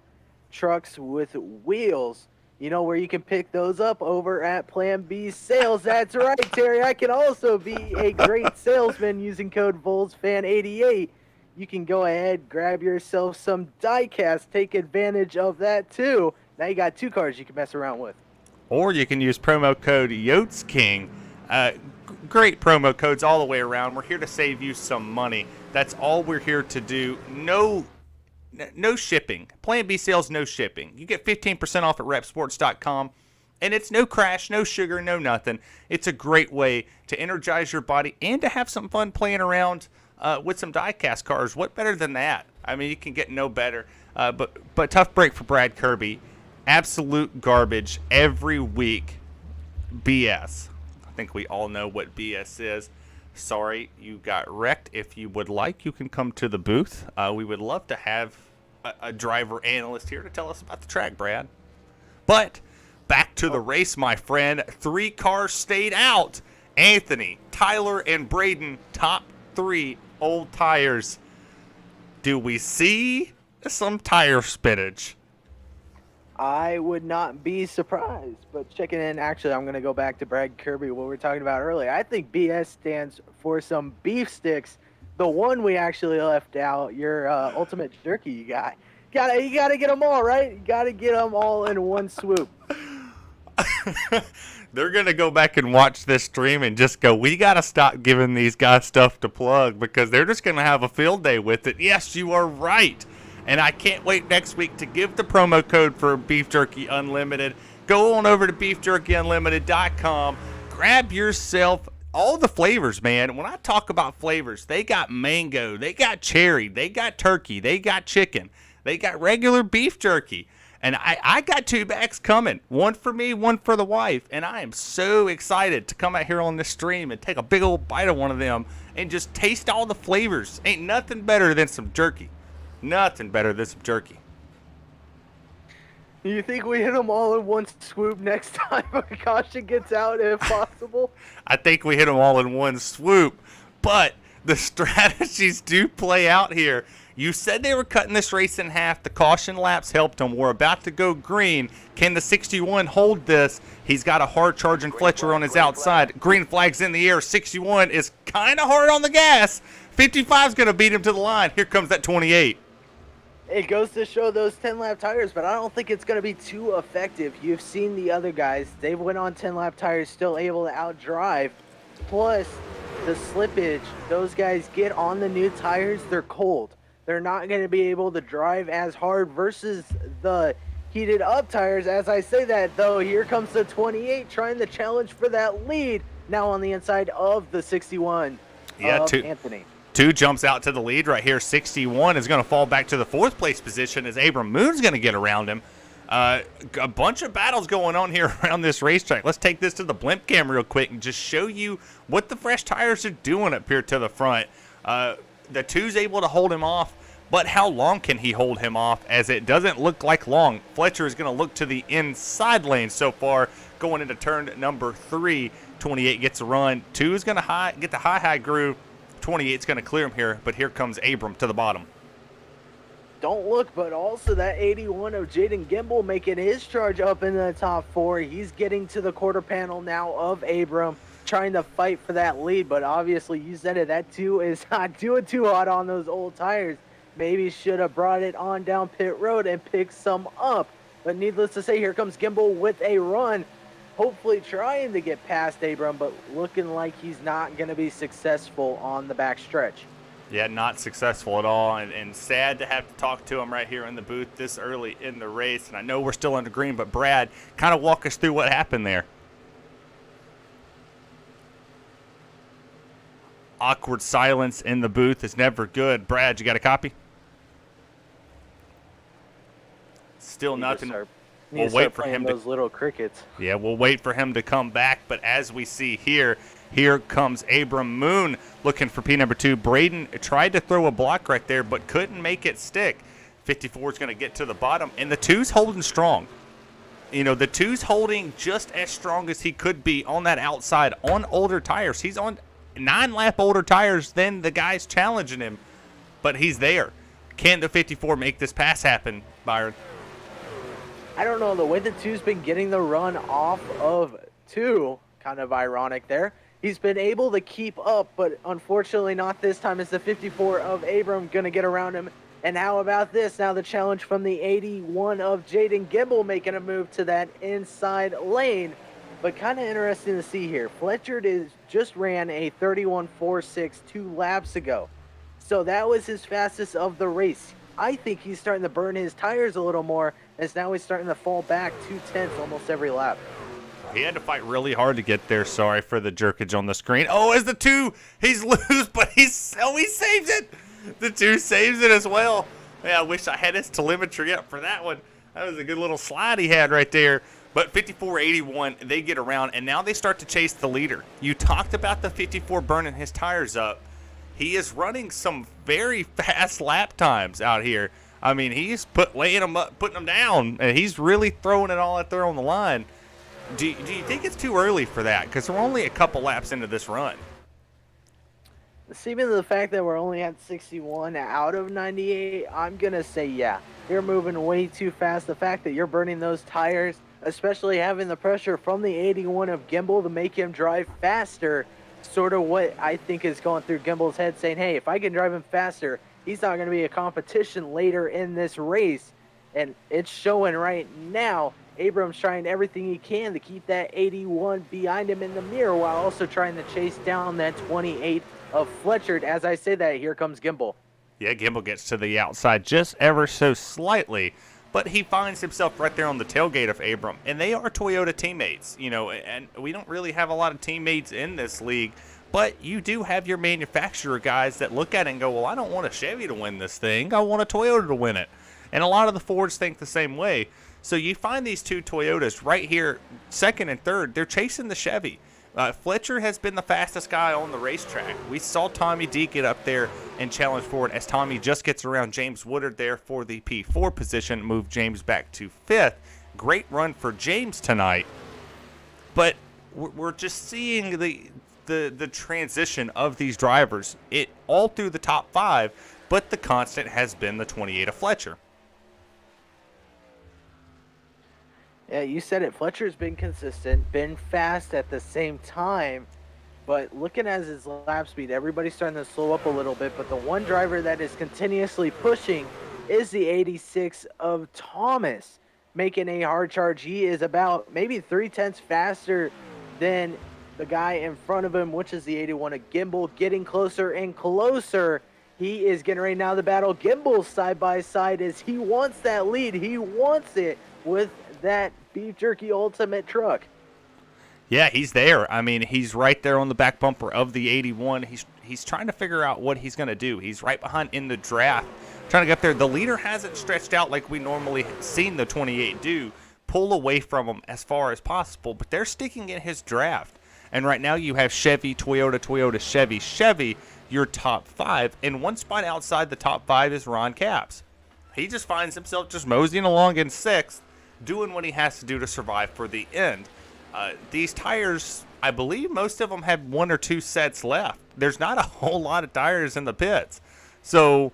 trucks with wheels, you know, where you can pick those up over at Plan B Sales. That's right, Terry. I can also be a great salesman using code VolsFan88. You can go ahead, grab yourself some die-cast. Take advantage of that, too. Now you got two cars you can mess around with. Or you can use promo code YOTSKING. Great promo codes all the way around. We're here to save you some money. That's all we're here to do. No shipping. Plan B sales, no shipping. You get 15% off at repsports.com. And it's no crash, no sugar, no nothing. It's a great way to energize your body and to have some fun playing around with some die-cast cars. What better than that? I mean, you can get no better. But tough break for Brad Kirby. Absolute garbage every week. BS. I think we all know what BS is. Sorry you got wrecked. If you would like, you can come to the booth. We would love to have a driver analyst here to tell us about the track, Brad. But back to the race, my friend. 3 cars stayed out. Anthony, Tyler, and Braden, top 3 old tires. Do we see some tire spinach? I would not be surprised, but checking in, actually, I'm going to go back to Brad Kirby, what we were talking about earlier. I think BS stands for some beef sticks. The one we actually left out, your ultimate jerky you got. You got to get them all, right? You got to get them all in one swoop. They're going to go back and watch this stream and just go, we got to stop giving these guys stuff to plug because they're just going to have a field day with it. Yes, you are right. And I can't wait next week to give the promo code for Beef Jerky Unlimited. Go on over to beefjerkyunlimited.com. Grab yourself all the flavors, man. When I talk about flavors, they got mango, they got cherry, they got turkey, they got chicken, they got regular beef jerky. And I got 2 bags coming. One for me, one for the wife. And I am so excited to come out here on this stream and take a big old bite of one of them and just taste all the flavors. Ain't nothing better than some jerky. Nothing better than some jerky. You think we hit them all in one swoop next time a caution gets out, if possible? I think we hit them all in one swoop, but the strategies do play out here. You said they were cutting this race in half. The caution laps helped them. We're about to go green. Can the 61 hold this? He's got a hard-charging Fletcher on his outside. Green flag's in the air. 61 is kind of hard on the gas. 55's going to beat him to the line. Here comes that 28. It goes to show those 10-lap tires, but I don't think it's going to be too effective. You've seen the other guys. They went on 10-lap tires, still able to outdrive. Plus, the slippage, those guys get on the new tires, they're cold. They're not going to be able to drive as hard versus the heated up tires. As I say that, though, here comes the 28 trying to challenge for that lead. Now on the inside of the 61 of Anthony. 2 jumps out to the lead right here. 61 is going to fall back to the 4th place position as Abram Moon's going to get around him. A bunch of battles going on here around this racetrack. Let's take this to the blimp cam real quick and just show you what the fresh tires are doing up here to the front. The 2's able to hold him off, but how long can he hold him off, as it doesn't look like long. Fletcher is going to look to the inside lane so far going into turn number 3. 28 gets a run. 2 is going to get the high groove. 28's going to clear him here, but here comes Abram to the bottom. Don't look, but also that 81 of Jaden Gimbel making his charge up in the top 4. He's getting to the quarter panel now of Abram, trying to fight for that lead, but obviously you said it, that 2 is not doing too hot on those old tires. Maybe should have brought it on down pit road and picked some up. But needless to say, here comes Gimbel with a run. Hopefully trying to get past Abram, but looking like he's not going to be successful on the back stretch. Yeah, not successful at all, and sad to have to talk to him right here in the booth this early in the race. And I know we're still under green, but Brad, kind of walk us through what happened there. Awkward silence in the booth is never good. Brad, you got a copy? Still nothing. We'll wait for him those little crickets. Yeah, we'll wait for him to come back. But as we see here, here comes Abram Moon looking for P number 2. Braden tried to throw a block right there, but couldn't make it stick. 54 is going to get to the bottom, and the 2's holding strong. You know, the 2's holding just as strong as he could be on that outside on older tires. He's on 9-lap older tires than the guys challenging him, but he's there. Can the 54 make this pass happen, Byron? I don't know, the way the 2's been getting the run off of 2, kind of ironic there. He's been able to keep up, but unfortunately not this time. Is the 54 of Abram going to get around him? And how about this? Now the challenge from the 81 of Jaden Gimbel making a move to that inside lane. But kind of interesting to see here. Fletcher just ran a 31.46 2 laps ago. So that was his fastest of the race. I think he's starting to burn his tires a little more, as now he's starting to fall back 2/10 almost every lap. He had to fight really hard to get there. Sorry for the jerkage on the screen. Oh, as the 2, he's loose, but he saves it. The 2 saves it as well. Yeah, I wish I had his telemetry up for that one. That was a good little slide he had right there. But 54-81, they get around, and now they start to chase the leader. You talked about the 54 burning his tires up. He is running some very fast lap times out here. I mean, he's laying them up, putting them down, and he's really throwing it all out there on the line. Do you think it's too early for that? Because we're only a couple laps into this run. Seeming the fact that we're only at 61 out of 98, I'm going to say, yeah, you're moving way too fast. The fact that you're burning those tires, especially having the pressure from the 81 of Gimbel to make him drive faster, sort of what I think is going through Gimbel's head, saying, hey, if I can drive him faster, he's not going to be a competition later in this race. And it's showing right now. Abram's trying everything he can to keep that 81 behind him in the mirror, while also trying to chase down that 28 of Fletcher. As I say that, here comes Gimbel. Yeah, Gimbel gets to the outside just ever so slightly, but he finds himself right there on the tailgate of Abram. And they are Toyota teammates, you know, and we don't really have a lot of teammates in this league, but you do have your manufacturer guys that look at it and go, well, I don't want a Chevy to win this thing. I want a Toyota to win it. And a lot of the Fords think the same way. So you find these 2 Toyotas right here, second and third. They're chasing the Chevy. Fletcher has been the fastest guy on the racetrack. We saw Tommy D get up there and challenge forward as Tommy just gets around James Woodard there for the P4 position, move James back to 5th. Great run for James tonight. But we're just seeing the transition of these drivers all through the top 5, but the constant has been the 28 of Fletcher. Yeah, you said it. Fletcher's been consistent, been fast at the same time, but looking at his lap speed, everybody's starting to slow up a little bit, but the one driver that is continuously pushing is the 86 of Thomas, making a hard charge. He is about maybe 3/10 faster than the guy in front of him, which is the 81 of Gimbal, getting closer and closer. He is getting ready now to battle Gimbal side by side as he wants that lead. He wants it with that Beef Jerky Ultimate truck. Yeah, he's there. I mean, he's right there on the back bumper of the 81. He's trying to figure out what he's going to do. He's right behind in the draft, trying to get up there. The leader hasn't stretched out like we normally seen the 28 do, pull away from him as far as possible, but they're sticking in his draft. And right now you have Chevy, Toyota, Chevy, your top 5. And one spot outside the top 5 is Ron Capps. He just finds himself just moseying along in 6th, doing what he has to do to survive for the end. These tires, I believe most of them have 1 or 2 sets left. There's not a whole lot of tires in the pits. So,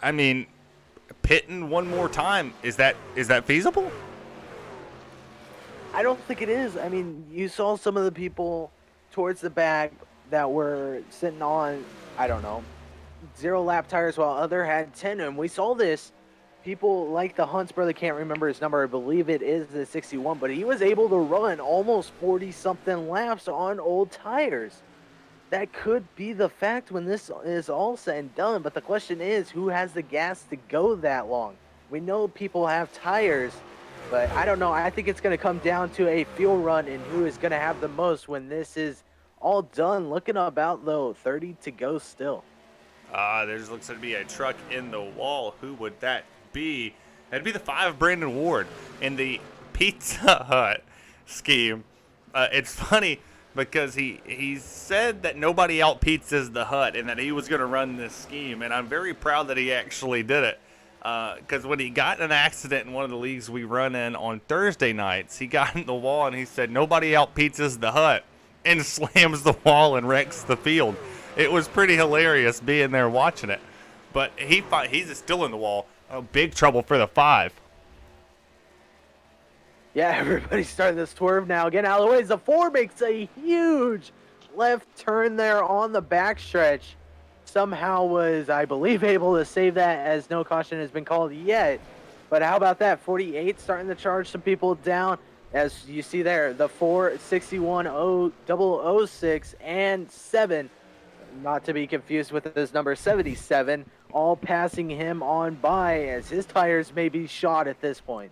I mean, pitting one more time, is that feasible? I don't think it is. I mean, you saw some of the people towards the back that were sitting on, I don't know, 0 lap tires while other had 10. And we saw this. People like the Hunt's brother, can't remember his number. I believe it is the 61, but he was able to run almost 40-something laps on old tires. That could be the fact when this is all said and done, but the question is, who has the gas to go that long? We know people have tires, but I don't know. I think it's going to come down to a fuel run and who is going to have the most when this is all done. Looking about, though, 30 to go still. There looks to be a truck in the wall. Who would that be? That'd be the 5 Brandon Ward in the Pizza Hut scheme. It's funny because he said that nobody out pizzas the Hut and that he was going to run this scheme, and I'm very proud that he actually did it. Because when he got in an accident in one of the leagues we run in on Thursday nights, he got in the wall and he said, "Nobody out pizzas the Hut," and slams the wall and wrecks the field. It was pretty hilarious being there watching it. But he's still in the wall. Oh, big trouble for the 5. Yeah, everybody's starting to swerve now. Again, out of the way, the 4 makes a huge left turn there on the backstretch. Somehow was, I believe, able to save that as no caution has been called yet. But how about that? 48 starting to charge some people down. As you see there, the 4, 61, 006, and 7, not to be confused with this number 77, all passing him on by as his tires may be shot at this point.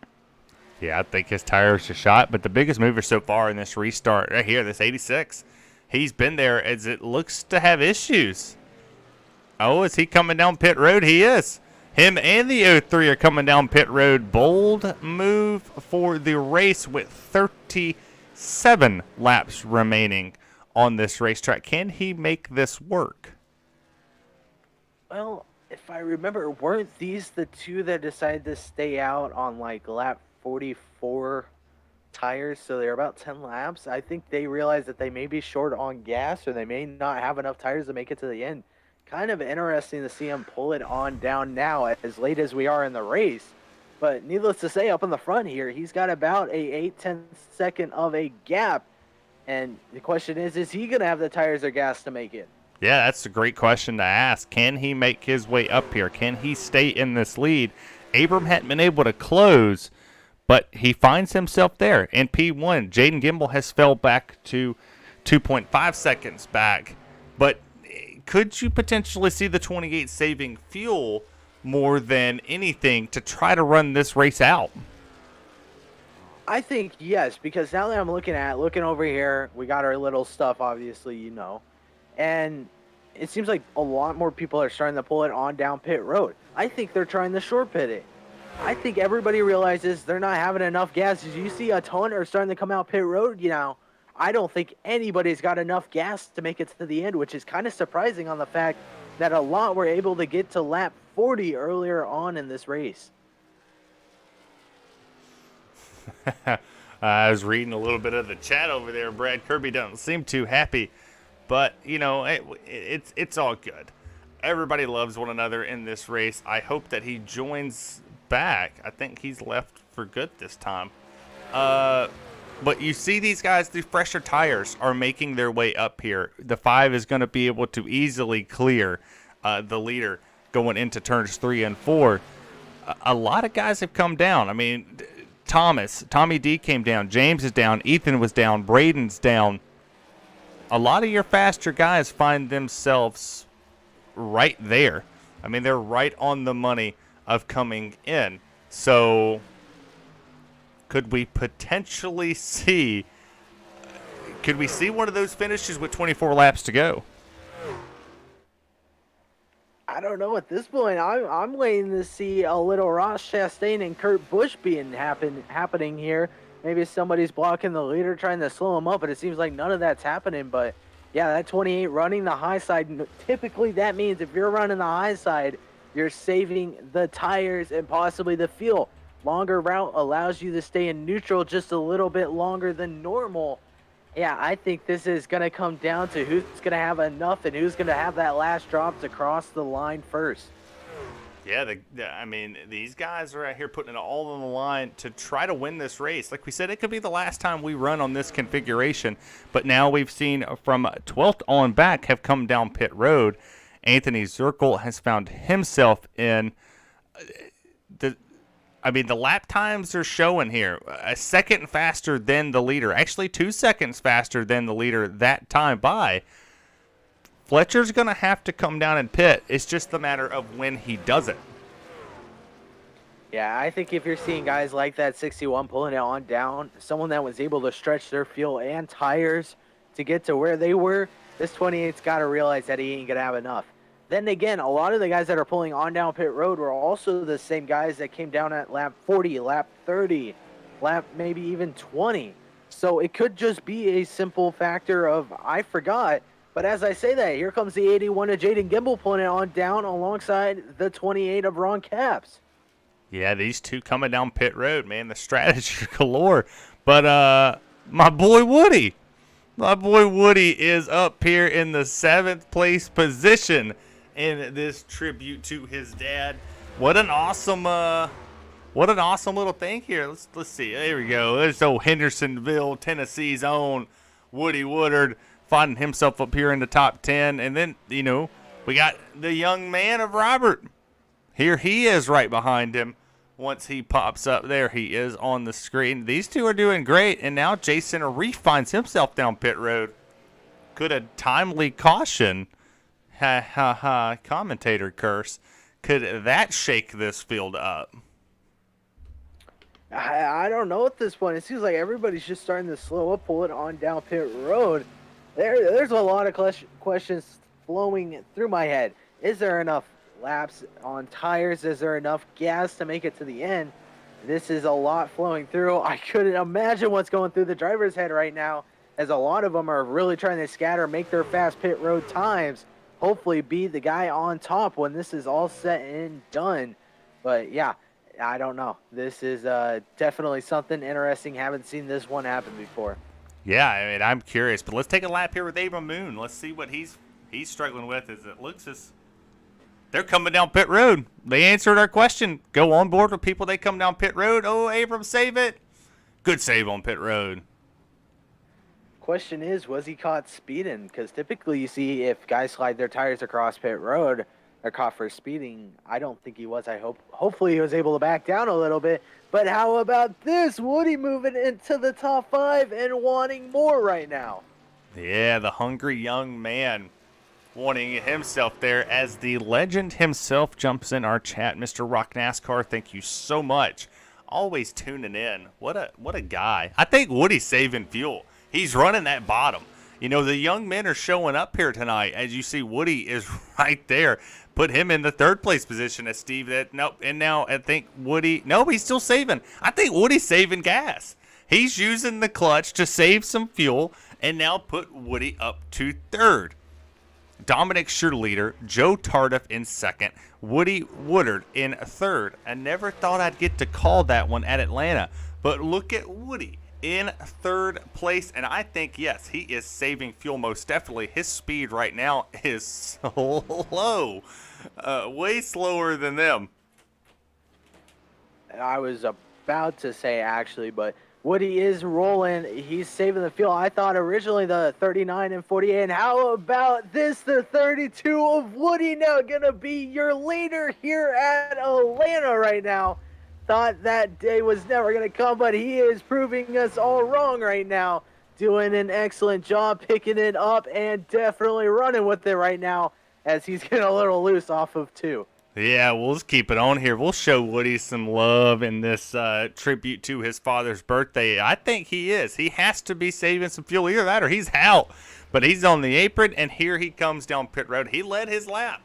Yeah, I think his tires are shot, but the biggest mover so far in this restart right here, this 86, he's been there as it looks to have issues. Oh, is he coming down pit road? He is. Him and the 03 are coming down pit road. Bold move for the race with 37 laps remaining on this racetrack. Can he make this work? Well, if I remember, weren't these the 2 that decided to stay out on like lap 44 tires? So they're about 10 laps. I think they realized that they may be short on gas or they may not have enough tires to make it to the end. Kind of interesting to see him pull it on down now as late as we are in the race. But needless to say, up in the front here, he's got about a 8/10 second of a gap. And the question is he going to have the tires or gas to make it? Yeah, that's a great question to ask. Can he make his way up here? Can he stay in this lead? Abram hadn't been able to close, but he finds himself there in P1. Jaden Gimbal has fell back to 2.5 seconds back. But could you potentially see the 28 saving fuel more than anything to try to run this race out? I think yes, because now that I'm looking over here, we got our little stuff, obviously, you know. And it seems like a lot more people are starting to pull it on down pit road. I think they're trying to short pit it. I think everybody realizes they're not having enough gas. As you see a ton are starting to come out pit road, you know. I don't think anybody's got enough gas to make it to the end, which is kind of surprising on the fact that a lot were able to get to lap 40 earlier on in this race. I was reading a little bit of the chat over there. Brad Kirby doesn't seem too happy, but it's all good. Everybody loves one another in this race. I hope that he joins back. I think he's left for good this time. But you see these guys, the fresher tires are making their way up here. The 5 is going to be able to easily clear the leader going into turns 3 and 4. A lot of guys have come down. I mean, Tommy D came down. James is down. Ethan was down. Braden's down. A lot of your faster guys find themselves right there. I mean, they're right on the money of coming in. So could we potentially see one of those finishes with 24 laps to go? I don't know at this point. I'm waiting to see a little Ross Chastain and Kurt Busch happening here. Maybe somebody's blocking the leader trying to slow him up, but it seems like none of that's happening. But yeah, that 28 running the high side, typically that means if you're running the high side, you're saving the tires and possibly the fuel. Longer route allows you to stay in neutral just a little bit longer than normal. Yeah, I think this is going to come down to who's going to have enough and who's going to have that last drop to cross the line first. Yeah, I mean, these guys are out here putting it all on the line to try to win this race. Like we said, it could be the last time we run on this configuration, but now we've seen from 12th on back have come down pit road. Anthony Zirkle has found himself in the lap times are showing here. A second faster than the leader. Actually, 2 seconds faster than the leader that time by. Fletcher's going to have to come down and pit. It's just a matter of when he does it. Yeah, I think if you're seeing guys like that 61 pulling it on down, someone that was able to stretch their fuel and tires to get to where they were, this 28's got to realize that he ain't going to have enough. Then again, a lot of the guys that are pulling on down pit road were also the same guys that came down at lap 40, lap 30, lap maybe even 20. So it could just be a simple factor of, I forgot. But as I say that, here comes the 81 of Jaden Gimble pulling it on down alongside the 28 of Ron Capps. Yeah, these two coming down pit road, man, the strategy galore. But my boy Woody is up here in the 7th place position in this tribute to his dad. What an awesome little thing here. Let's see. There we go. There's old Hendersonville, Tennessee's own Woody Woodard finding himself up here in the top 10. And then, we got the young man of Robert. Here he is right behind him. Once he pops up, there he is on the screen. These two are doing great. And now Jason Arif finds himself down pit road. Could a timely caution, commentator curse, could that shake this field up? I don't know at this point. It seems like everybody's just starting to slow up, pull it on down pit road. There's a lot of questions flowing through my head. Is there enough laps on tires? Is there enough gas to make it to the end? This is a lot flowing through. I couldn't imagine what's going through the driver's head right now, as a lot of them are really trying to scatter, make their fast pit road times, hopefully be the guy on top when this is all set and done. But yeah, I don't know. This is definitely something interesting. Haven't seen this one happen before. Yeah, I mean, I'm curious, but let's take a lap here with Abram Moon. Let's see what he's struggling with. As it looks as they're coming down pit road. They answered our question. Go on board with people. They come down pit road. Oh, Abram, save it. Good save on pit road. Question is, was he caught speeding? Because typically you see if guys slide their tires across pit road, they're caught for speeding. I don't think he was. Hopefully he was able to back down a little bit. But how about this? Woody moving into the top 5 and wanting more right now. Yeah, the hungry young man wanting himself there as the legend himself jumps in our chat. Mr. Rock NASCAR, thank you so much. Always tuning in. What a guy. I think Woody's saving fuel. He's running that bottom. The young men are showing up here tonight. As you see, Woody is right there. Put him in the 3rd place position as Steve. Nope. And now I think Woody. No, he's still saving. I think Woody's saving gas. He's using the clutch to save some fuel and now put Woody up to third. Dominic Scherleader, Joe Tardif in second, Woody Woodard in third. I never thought I'd get to call that one at Atlanta, but look at Woody in third place, and I think, yes, he is saving fuel most definitely. His speed right now is slow, way slower than them. I was about to say actually, but Woody is rolling. He's saving the fuel. I thought originally the 39 and 48. And how about this, the 32 of Woody now going to be your leader here at Atlanta right now. Thought that day was never going to come, but he is proving us all wrong right now. Doing an excellent job picking it up and definitely running with it right now as he's getting a little loose off of 2. Yeah, we'll just keep it on here. We'll show Woody some love in this tribute to his father's birthday. I think he is. He has to be saving some fuel. Either that or he's out. But he's on the apron, and here he comes down pit road. He led his lap.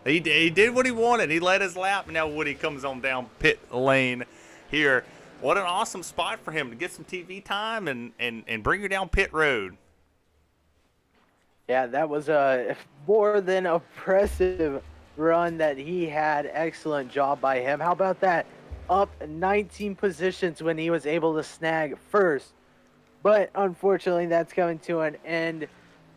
He did what he wanted. He led his lap. Now Woody comes on down pit lane here. What an awesome spot for him to get some TV time and bring her down pit road. Yeah, that was a more than impressive run that he had. Excellent job by him. How about that? Up 19 positions when he was able to snag first. But unfortunately, that's coming to an end.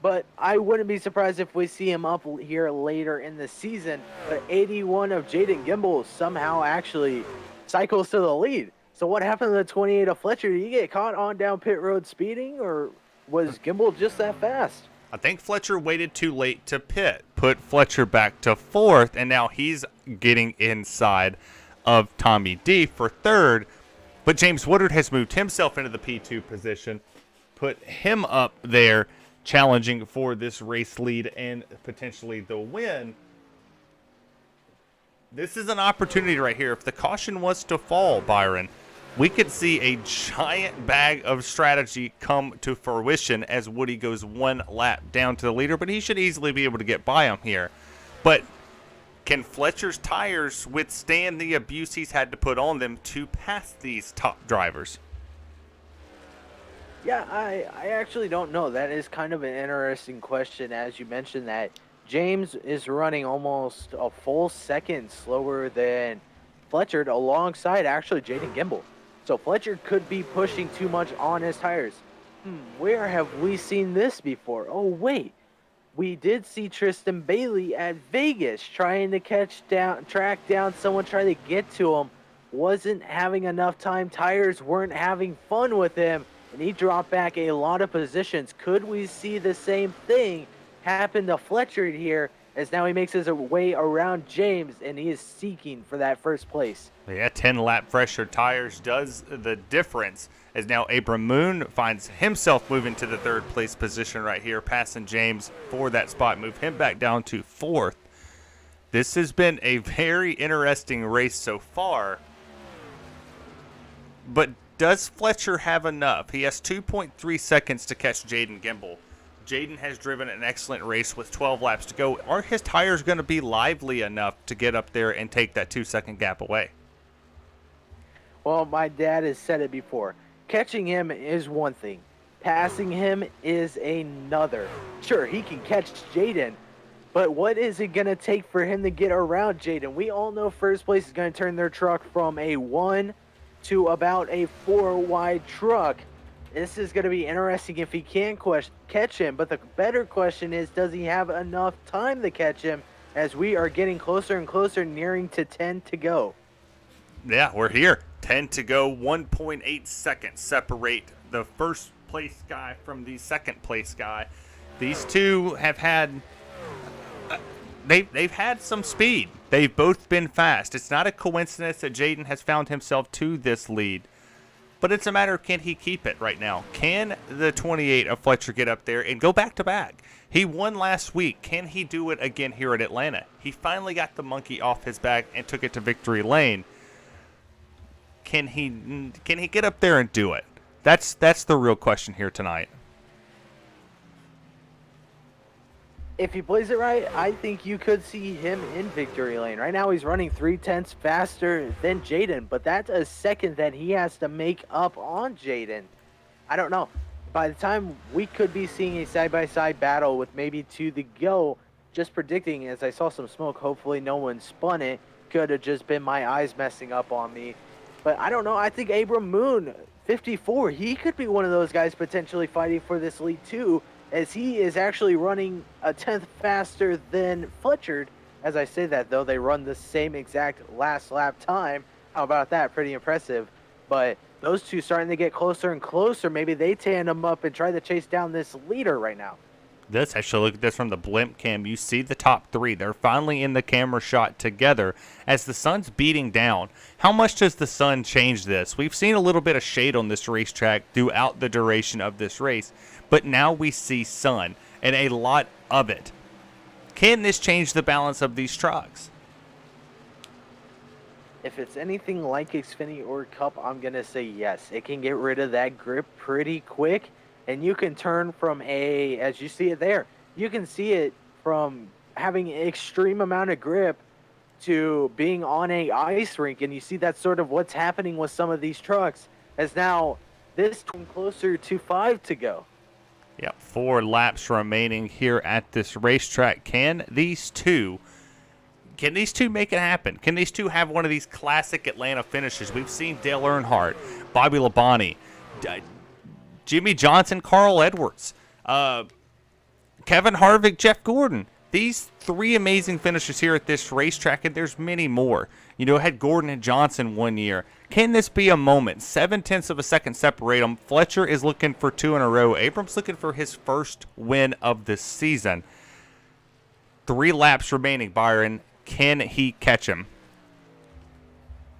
But I wouldn't be surprised if we see him up here later in the season. But 81 of Jaden Gimbel somehow actually cycles to the lead. So what happened to the 28 of Fletcher? Did he get caught on down pit road speeding, or was Gimbel just that fast? I think Fletcher waited too late to pit, put Fletcher back to fourth, and now he's getting inside of Tommy D for third. But James Woodard has moved himself into the P2 position, put him up there, challenging for this race lead and potentially the win. This is an opportunity right here. If the caution was to fall, Byron, we could see a giant bag of strategy come to fruition as Woody goes one lap down to the leader, but he should easily be able to get by him here. But can Fletcher's tires withstand the abuse he's had to put on them to pass these top drivers? Yeah, I actually don't know. That is kind of an interesting question, as you mentioned that James is running almost a full second slower than Fletcher alongside actually Jaden Gimbel. So Fletcher could be pushing too much on his tires. Where have we seen this before? Oh, wait. We did see Tristan Bailey at Vegas trying to track down someone, trying to get to him. Wasn't having enough time. Tires weren't having fun with him, and he dropped back a lot of positions. Could we see the same thing happen to Fletcher here, as now he makes his way around James, and he is seeking for that first place? Yeah, 10-lap fresher tires does the difference, as now Abram Moon finds himself moving to the third place position right here, passing James for that spot, move him back down to fourth. This has been a very interesting race so far, but does Fletcher have enough? He has 2.3 seconds to catch Jaden Gimbel. Jaden has driven an excellent race with 12 laps to go. Are his tires going to be lively enough to get up there and take that 2-second gap away? Well, my dad has said it before. Catching him is one thing. Passing him is another. Sure, he can catch Jaden, but what is it going to take for him to get around Jaden? We all know first place is going to turn their truck from a 1 to about a 4-wide truck. This is going to be interesting if he can catch him, but the better question is, does he have enough time to catch him, as we are getting closer and closer, nearing to 10 to go. Yeah, we're here. 10 to go, 1.8 seconds separate the first place guy from the second place guy. These two have had they've had some speed. They've both been fast. It's not a coincidence that Jaden has found himself to this lead. But it's a matter of, can he keep it right now? Can the 28 of Fletcher get up there and go back to back? He won last week. Can he do it again here at Atlanta? He finally got the monkey off his back and took it to victory lane. Can he get up there and do it? That's the real question here tonight. If he plays it right, I think you could see him in victory lane. Right now he's running 0.3 faster than Jaden, but that's a second that he has to make up on Jaden. I don't know. by the time we could be seeing a side-by-side battle with maybe 2 to go, just predicting as I saw some smoke, hopefully no one spun it. Could have just been my eyes messing up on me. But I don't know. I think Abram Moon, 54, he could be one of those guys potentially fighting for this lead too, as he is actually running a 10th faster than Fletcher. As I say that, though, they run the same exact last lap time. How about that? Pretty impressive. But those two starting to get closer and closer. Maybe they tandem up and try to chase down this leader right now. Let's actually look at this from the blimp cam. You see the top 3. They're finally in the camera shot together as the sun's beating down. How much does the sun change this? We've seen a little bit of shade on this racetrack throughout the duration of this race, but now we see sun and a lot of it. Can this change the balance of these trucks? If it's anything like Xfinity or Cup, I'm going to say yes. It can get rid of that grip pretty quick. And you can turn from as you see it there, you can see it from having an extreme amount of grip to being on a ice rink. And you see that's sort of what's happening with some of these trucks, as now this came closer to 5 to go. Yeah, 4 laps remaining here at this racetrack. Can these two make it happen? Can these two have one of these classic Atlanta finishes? We've seen Dale Earnhardt, Bobby Labonte, Jimmy Johnson, Carl Edwards, Kevin Harvick, Jeff Gordon. These 3 amazing finishes here at this racetrack, and there's many more. You know, had Gordon and Johnson one year. Can this be a moment? 0.7 of a second separate them. Fletcher is looking for 2 in a row. Abrams looking for his first win of the season. 3 laps remaining, Byron. Can he catch him?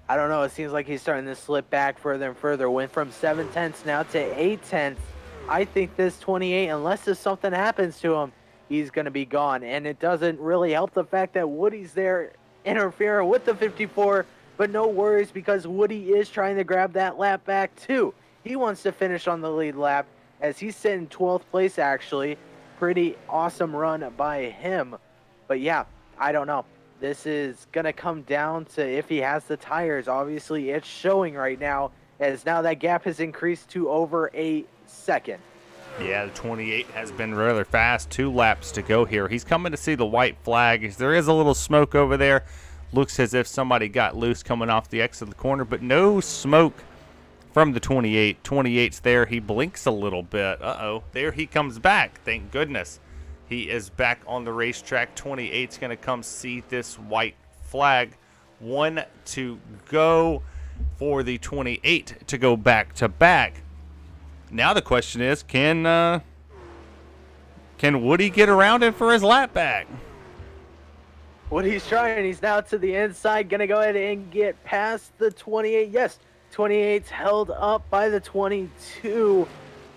I don't know. It seems like he's starting to slip back further and further. Went from 7/10 now to 8/10. I think this 28, unless something happens to him, he's going to be gone. And it doesn't really help the fact that Woody's there interfering with the 54. But no worries, because Woody is trying to grab that lap back too. He wants to finish on the lead lap, as he's sitting 12th place actually. Pretty awesome run by him. But yeah, I don't know. This is going to come down to if he has the tires. Obviously, it's showing right now, as now that gap has increased to over a second. Yeah, the 28 has been rather fast. 2 laps to go here. He's coming to see the white flag. There is a little smoke over there. Looks as if somebody got loose coming off the exit of the corner, but no smoke from the 28. 28's there. He blinks a little bit. Uh-oh. There he comes back. Thank goodness. He is back on the racetrack. 28's going to come see this white flag. 1 to go for the 28 to go back to back. Now the question is, can Woody get around him for his lap back? Woody's trying. He's now to the inside. Going to go ahead and get past the 28. Yes, 28's held up by the 22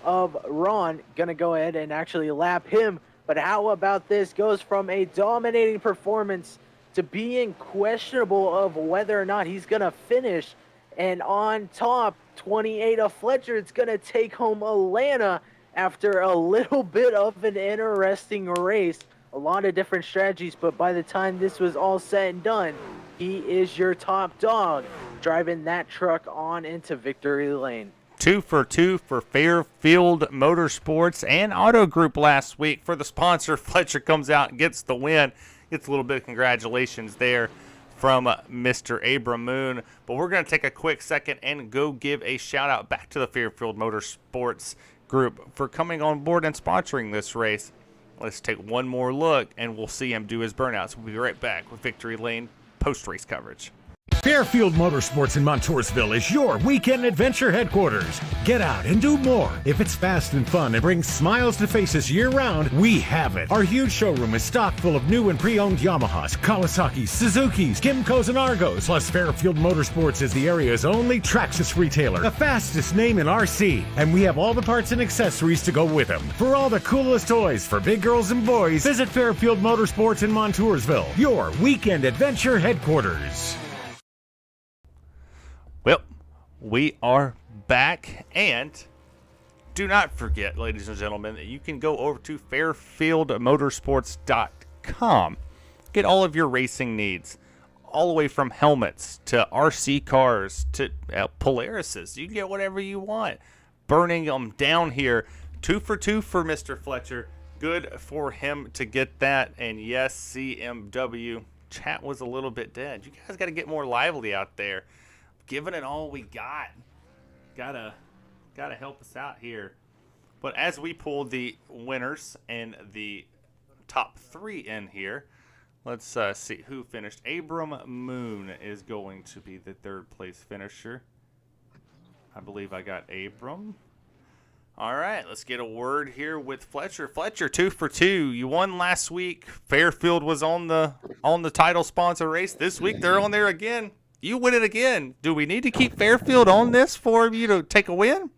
of Ron. Going to go ahead and actually lap him. But how about this? Goes from a dominating performance to being questionable of whether or not he's going to finish. And on top, 28 of Fletcher, it's going to take home Atlanta after a little bit of an interesting race. A lot of different strategies, but by the time this was all said and done, he is your top dog, driving that truck on into victory lane. 2 for 2 for Fairfield Motorsports and Auto Group last week. For the sponsor, Fletcher comes out and gets the win. Gets a little bit of congratulations there from Mr. Abram Moon. But we're going to take a quick second and go give a shout-out back to the Fairfield Motorsports Group for coming on board and sponsoring this race. Let's take one more look, and we'll see him do his burnouts. We'll be right back with Victory Lane post-race coverage. Fairfield Motorsports in Montoursville is your weekend adventure headquarters. Get out and do more. If it's fast and fun and brings smiles to faces year-round, we have it. Our huge showroom is stocked full of new and pre-owned Yamahas, Kawasaki's, Suzuki's, Kymco's, and Argos. Plus, Fairfield Motorsports is the area's only Traxxas retailer, the fastest name in RC. And we have all the parts and accessories to go with them. For all the coolest toys for big girls and boys, visit Fairfield Motorsports in Montoursville, your weekend adventure headquarters. Well, we are back, and do not forget, ladies and gentlemen, that you can go over to fairfieldmotorsports.com. Get all of your racing needs, all the way from helmets to RC cars to Polarises. You can get whatever you want. Burning them down here 2 for 2 for Mr. Fletcher. Good for him to get that. And yes, CMW chat was a little bit dead. You guys got to get more lively out there. Giving it all we got. Gotta help us out here. But as we pull the winners and the top 3 in here, let's see who finished. Abram Moon is going to be the 3rd place finisher. I believe I got Abram. All right, let's get a word here with Fletcher. Fletcher, 2 for 2. You won last week. Fairfield was on the title sponsor race. This week they're on there again. You win it again. Do we need to keep Fairfield on this for you to take a win?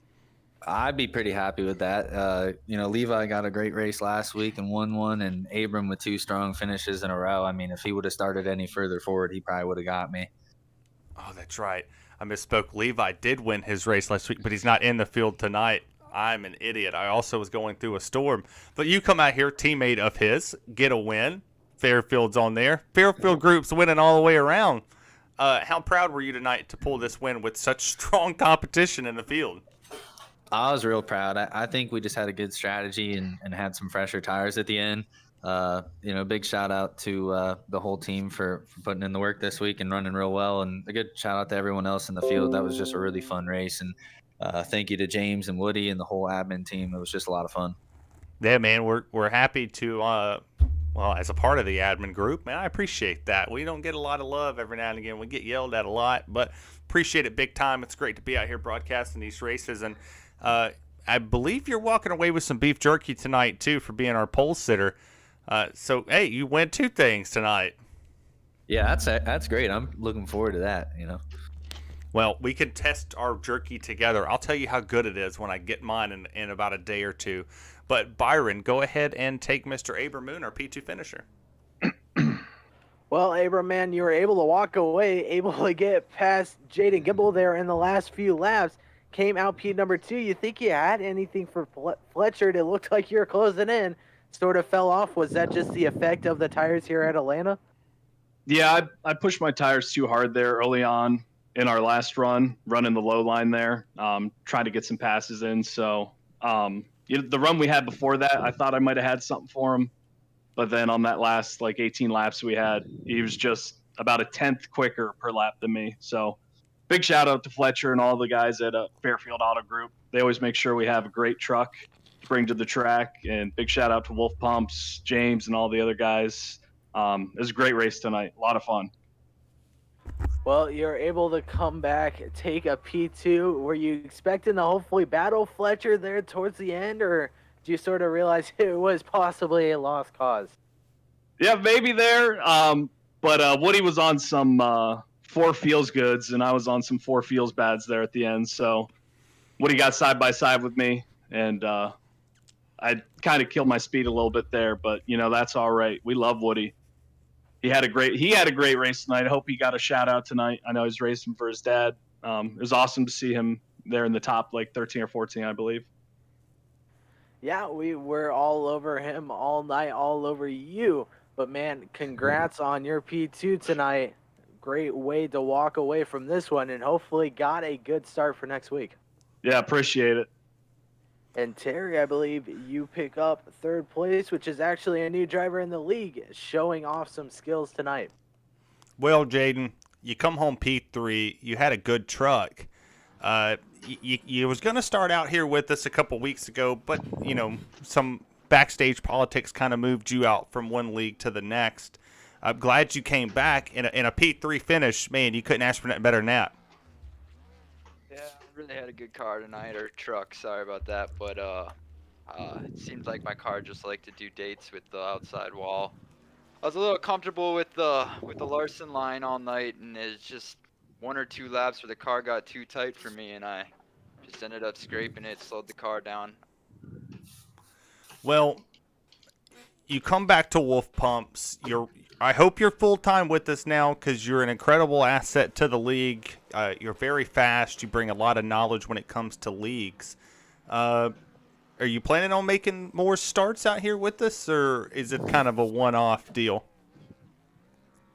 I'd be pretty happy with that. Levi got a great race last week and won one, and Abram with 2 strong finishes in a row. I mean, if he would have started any further forward, he probably would have got me. Oh, that's right. I misspoke. Levi did win his race last week, but he's not in the field tonight. I'm an idiot. I also was going through a storm. But you come out here, teammate of his, get a win. Fairfield's on there. Fairfield Group's winning all the way around. How proud were you tonight to pull this win with such strong competition in the field? I was real proud. I think we just had a good strategy and had some fresher tires at the end. Big shout out to the whole team for putting in the work this week and running real well. And a good shout out to everyone else in the field. That was just a really fun race. And thank you to James and Woody and the whole admin team. It was just a lot of fun. Yeah, man, we're happy to as a part of the admin group, man, I appreciate that. We don't get a lot of love every now and again. We get yelled at a lot, but appreciate it big time. It's great to be out here broadcasting these races. And I believe you're walking away with some beef jerky tonight, too, for being our pole sitter. So, hey, you win 2 things tonight. Yeah, that's great. I'm looking forward to that, Well, we can test our jerky together. I'll tell you how good it is when I get mine in about a day or 2. But, Byron, go ahead and take Mr. Abram Moon, our P2 finisher. Well, Abram, man, you were able to walk away, able to get past Jaden Gibble there in the last few laps. Came out P number 2. You think you had anything for Fletcher? It looked like you were closing in. Sort of fell off. Was that just the effect of the tires here at Atlanta? Yeah, I pushed my tires too hard there early on in our last run, running the low line there, trying to get some passes in. So the run we had before that, I thought I might have had something for him. But then on that last 18 laps we had, he was just about a 10th quicker per lap than me. So big shout out to Fletcher and all the guys at Fairfield Auto Group. They always make sure we have a great truck to bring to the track. And big shout out to Wolf Pumps, James, and all the other guys. It was a great race tonight. A lot of fun. Well, you're able to come back, take a P2. Were you expecting to hopefully battle Fletcher there towards the end, or did you sort of realize it was possibly a lost cause? Yeah, maybe there. But Woody was on some 4 feels goods, and I was on some 4 feels bads there at the end. So Woody got side by side with me, and I kind of killed my speed a little bit there. But that's all right. We love Woody. He had a great race tonight. I hope he got a shout out tonight. I know he's racing for his dad. It was awesome to see him there in the top 13 or 14, I believe. Yeah, we were all over him all night, all over you. But man, congrats on your P2 tonight. Great way to walk away from this one, and hopefully got a good start for next week. Yeah, appreciate it. And Terry, I believe you pick up 3rd place, which is actually a new driver in the league, showing off some skills tonight. Well, Jaden, you come home P3. You had a good truck. You was going to start out here with us a couple weeks ago, but, some backstage politics kind of moved you out from one league to the next. I'm glad you came back in a P3 finish. Man, you couldn't ask for nothing better than that. Yeah, I really had a good car tonight, or truck. Sorry about that, but it seems like my car just liked to do dates with the outside wall. I was a little comfortable with the Larson line all night, and it's just 1 or 2 laps where the car got too tight for me, and I just ended up scraping it, slowed the car down. Well, you come back to Wolf Pumps. I hope you're full-time with us now, because you're an incredible asset to the league. You're very fast. You bring a lot of knowledge when it comes to leagues. Are you planning on making more starts out here with us, or is it kind of a one-off deal?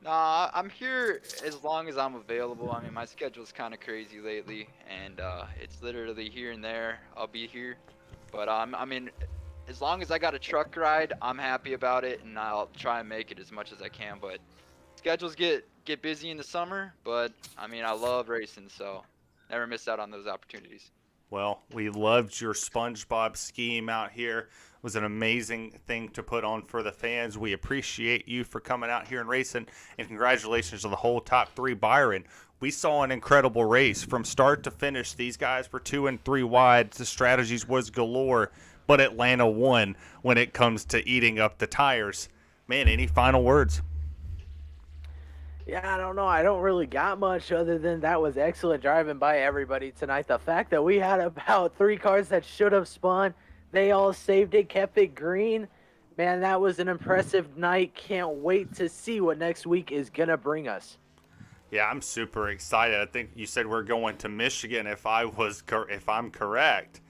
Nah, I'm here as long as I'm available. I mean, my schedule's kind of crazy lately, and it's literally here and there. I'll be here. But I mean, as long as I got a truck ride, I'm happy about it, and I'll try and make it as much as I can. But schedules get busy in the summer, but I mean, I love racing, so never miss out on those opportunities. Well, we loved your SpongeBob scheme out here. It was an amazing thing to put on for the fans. We appreciate you for coming out here and racing, and congratulations to the whole top three. Byron, we saw an incredible race from start to finish. These guys were 2 and 3 wide. The strategies was galore, but Atlanta won when it comes to eating up the tires. Man, any final words? Yeah, I don't know. I don't really got much other than that was excellent driving by everybody tonight. The fact that we had about 3 cars that should have spun, they all saved it, kept it green. Man, that was an impressive night. Can't wait to see what next week is going to bring us. Yeah, I'm super excited. I think you said we're going to Michigan if I'm correct.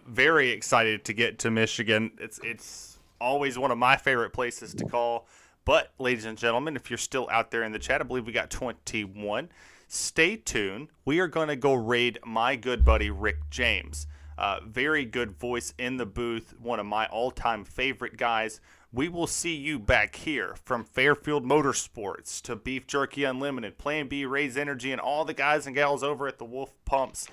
Very excited to get to Michigan. It's always one of my favorite places to call. But, ladies and gentlemen, if you're still out there in the chat, I believe we got 21. Stay tuned. We are going to go raid my good buddy, Rick James. Very good voice in the booth, one of my all-time favorite guys. We will see you back here from Fairfield Motorsports to Beef Jerky Unlimited, Plan B, Raise Energy, and all the guys and gals over at the Wolf Pumps.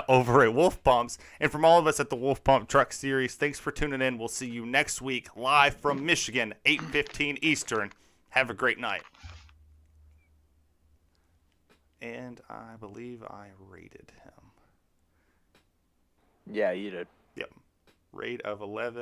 Over at Wolf Pumps, and from all of us at the Wolf Pump Truck Series, thanks for tuning in. We'll see you next week live from Michigan, 8:15 Eastern. Have a great night. And I believe I rated him. Yeah, you did. Yep. Rate of 11.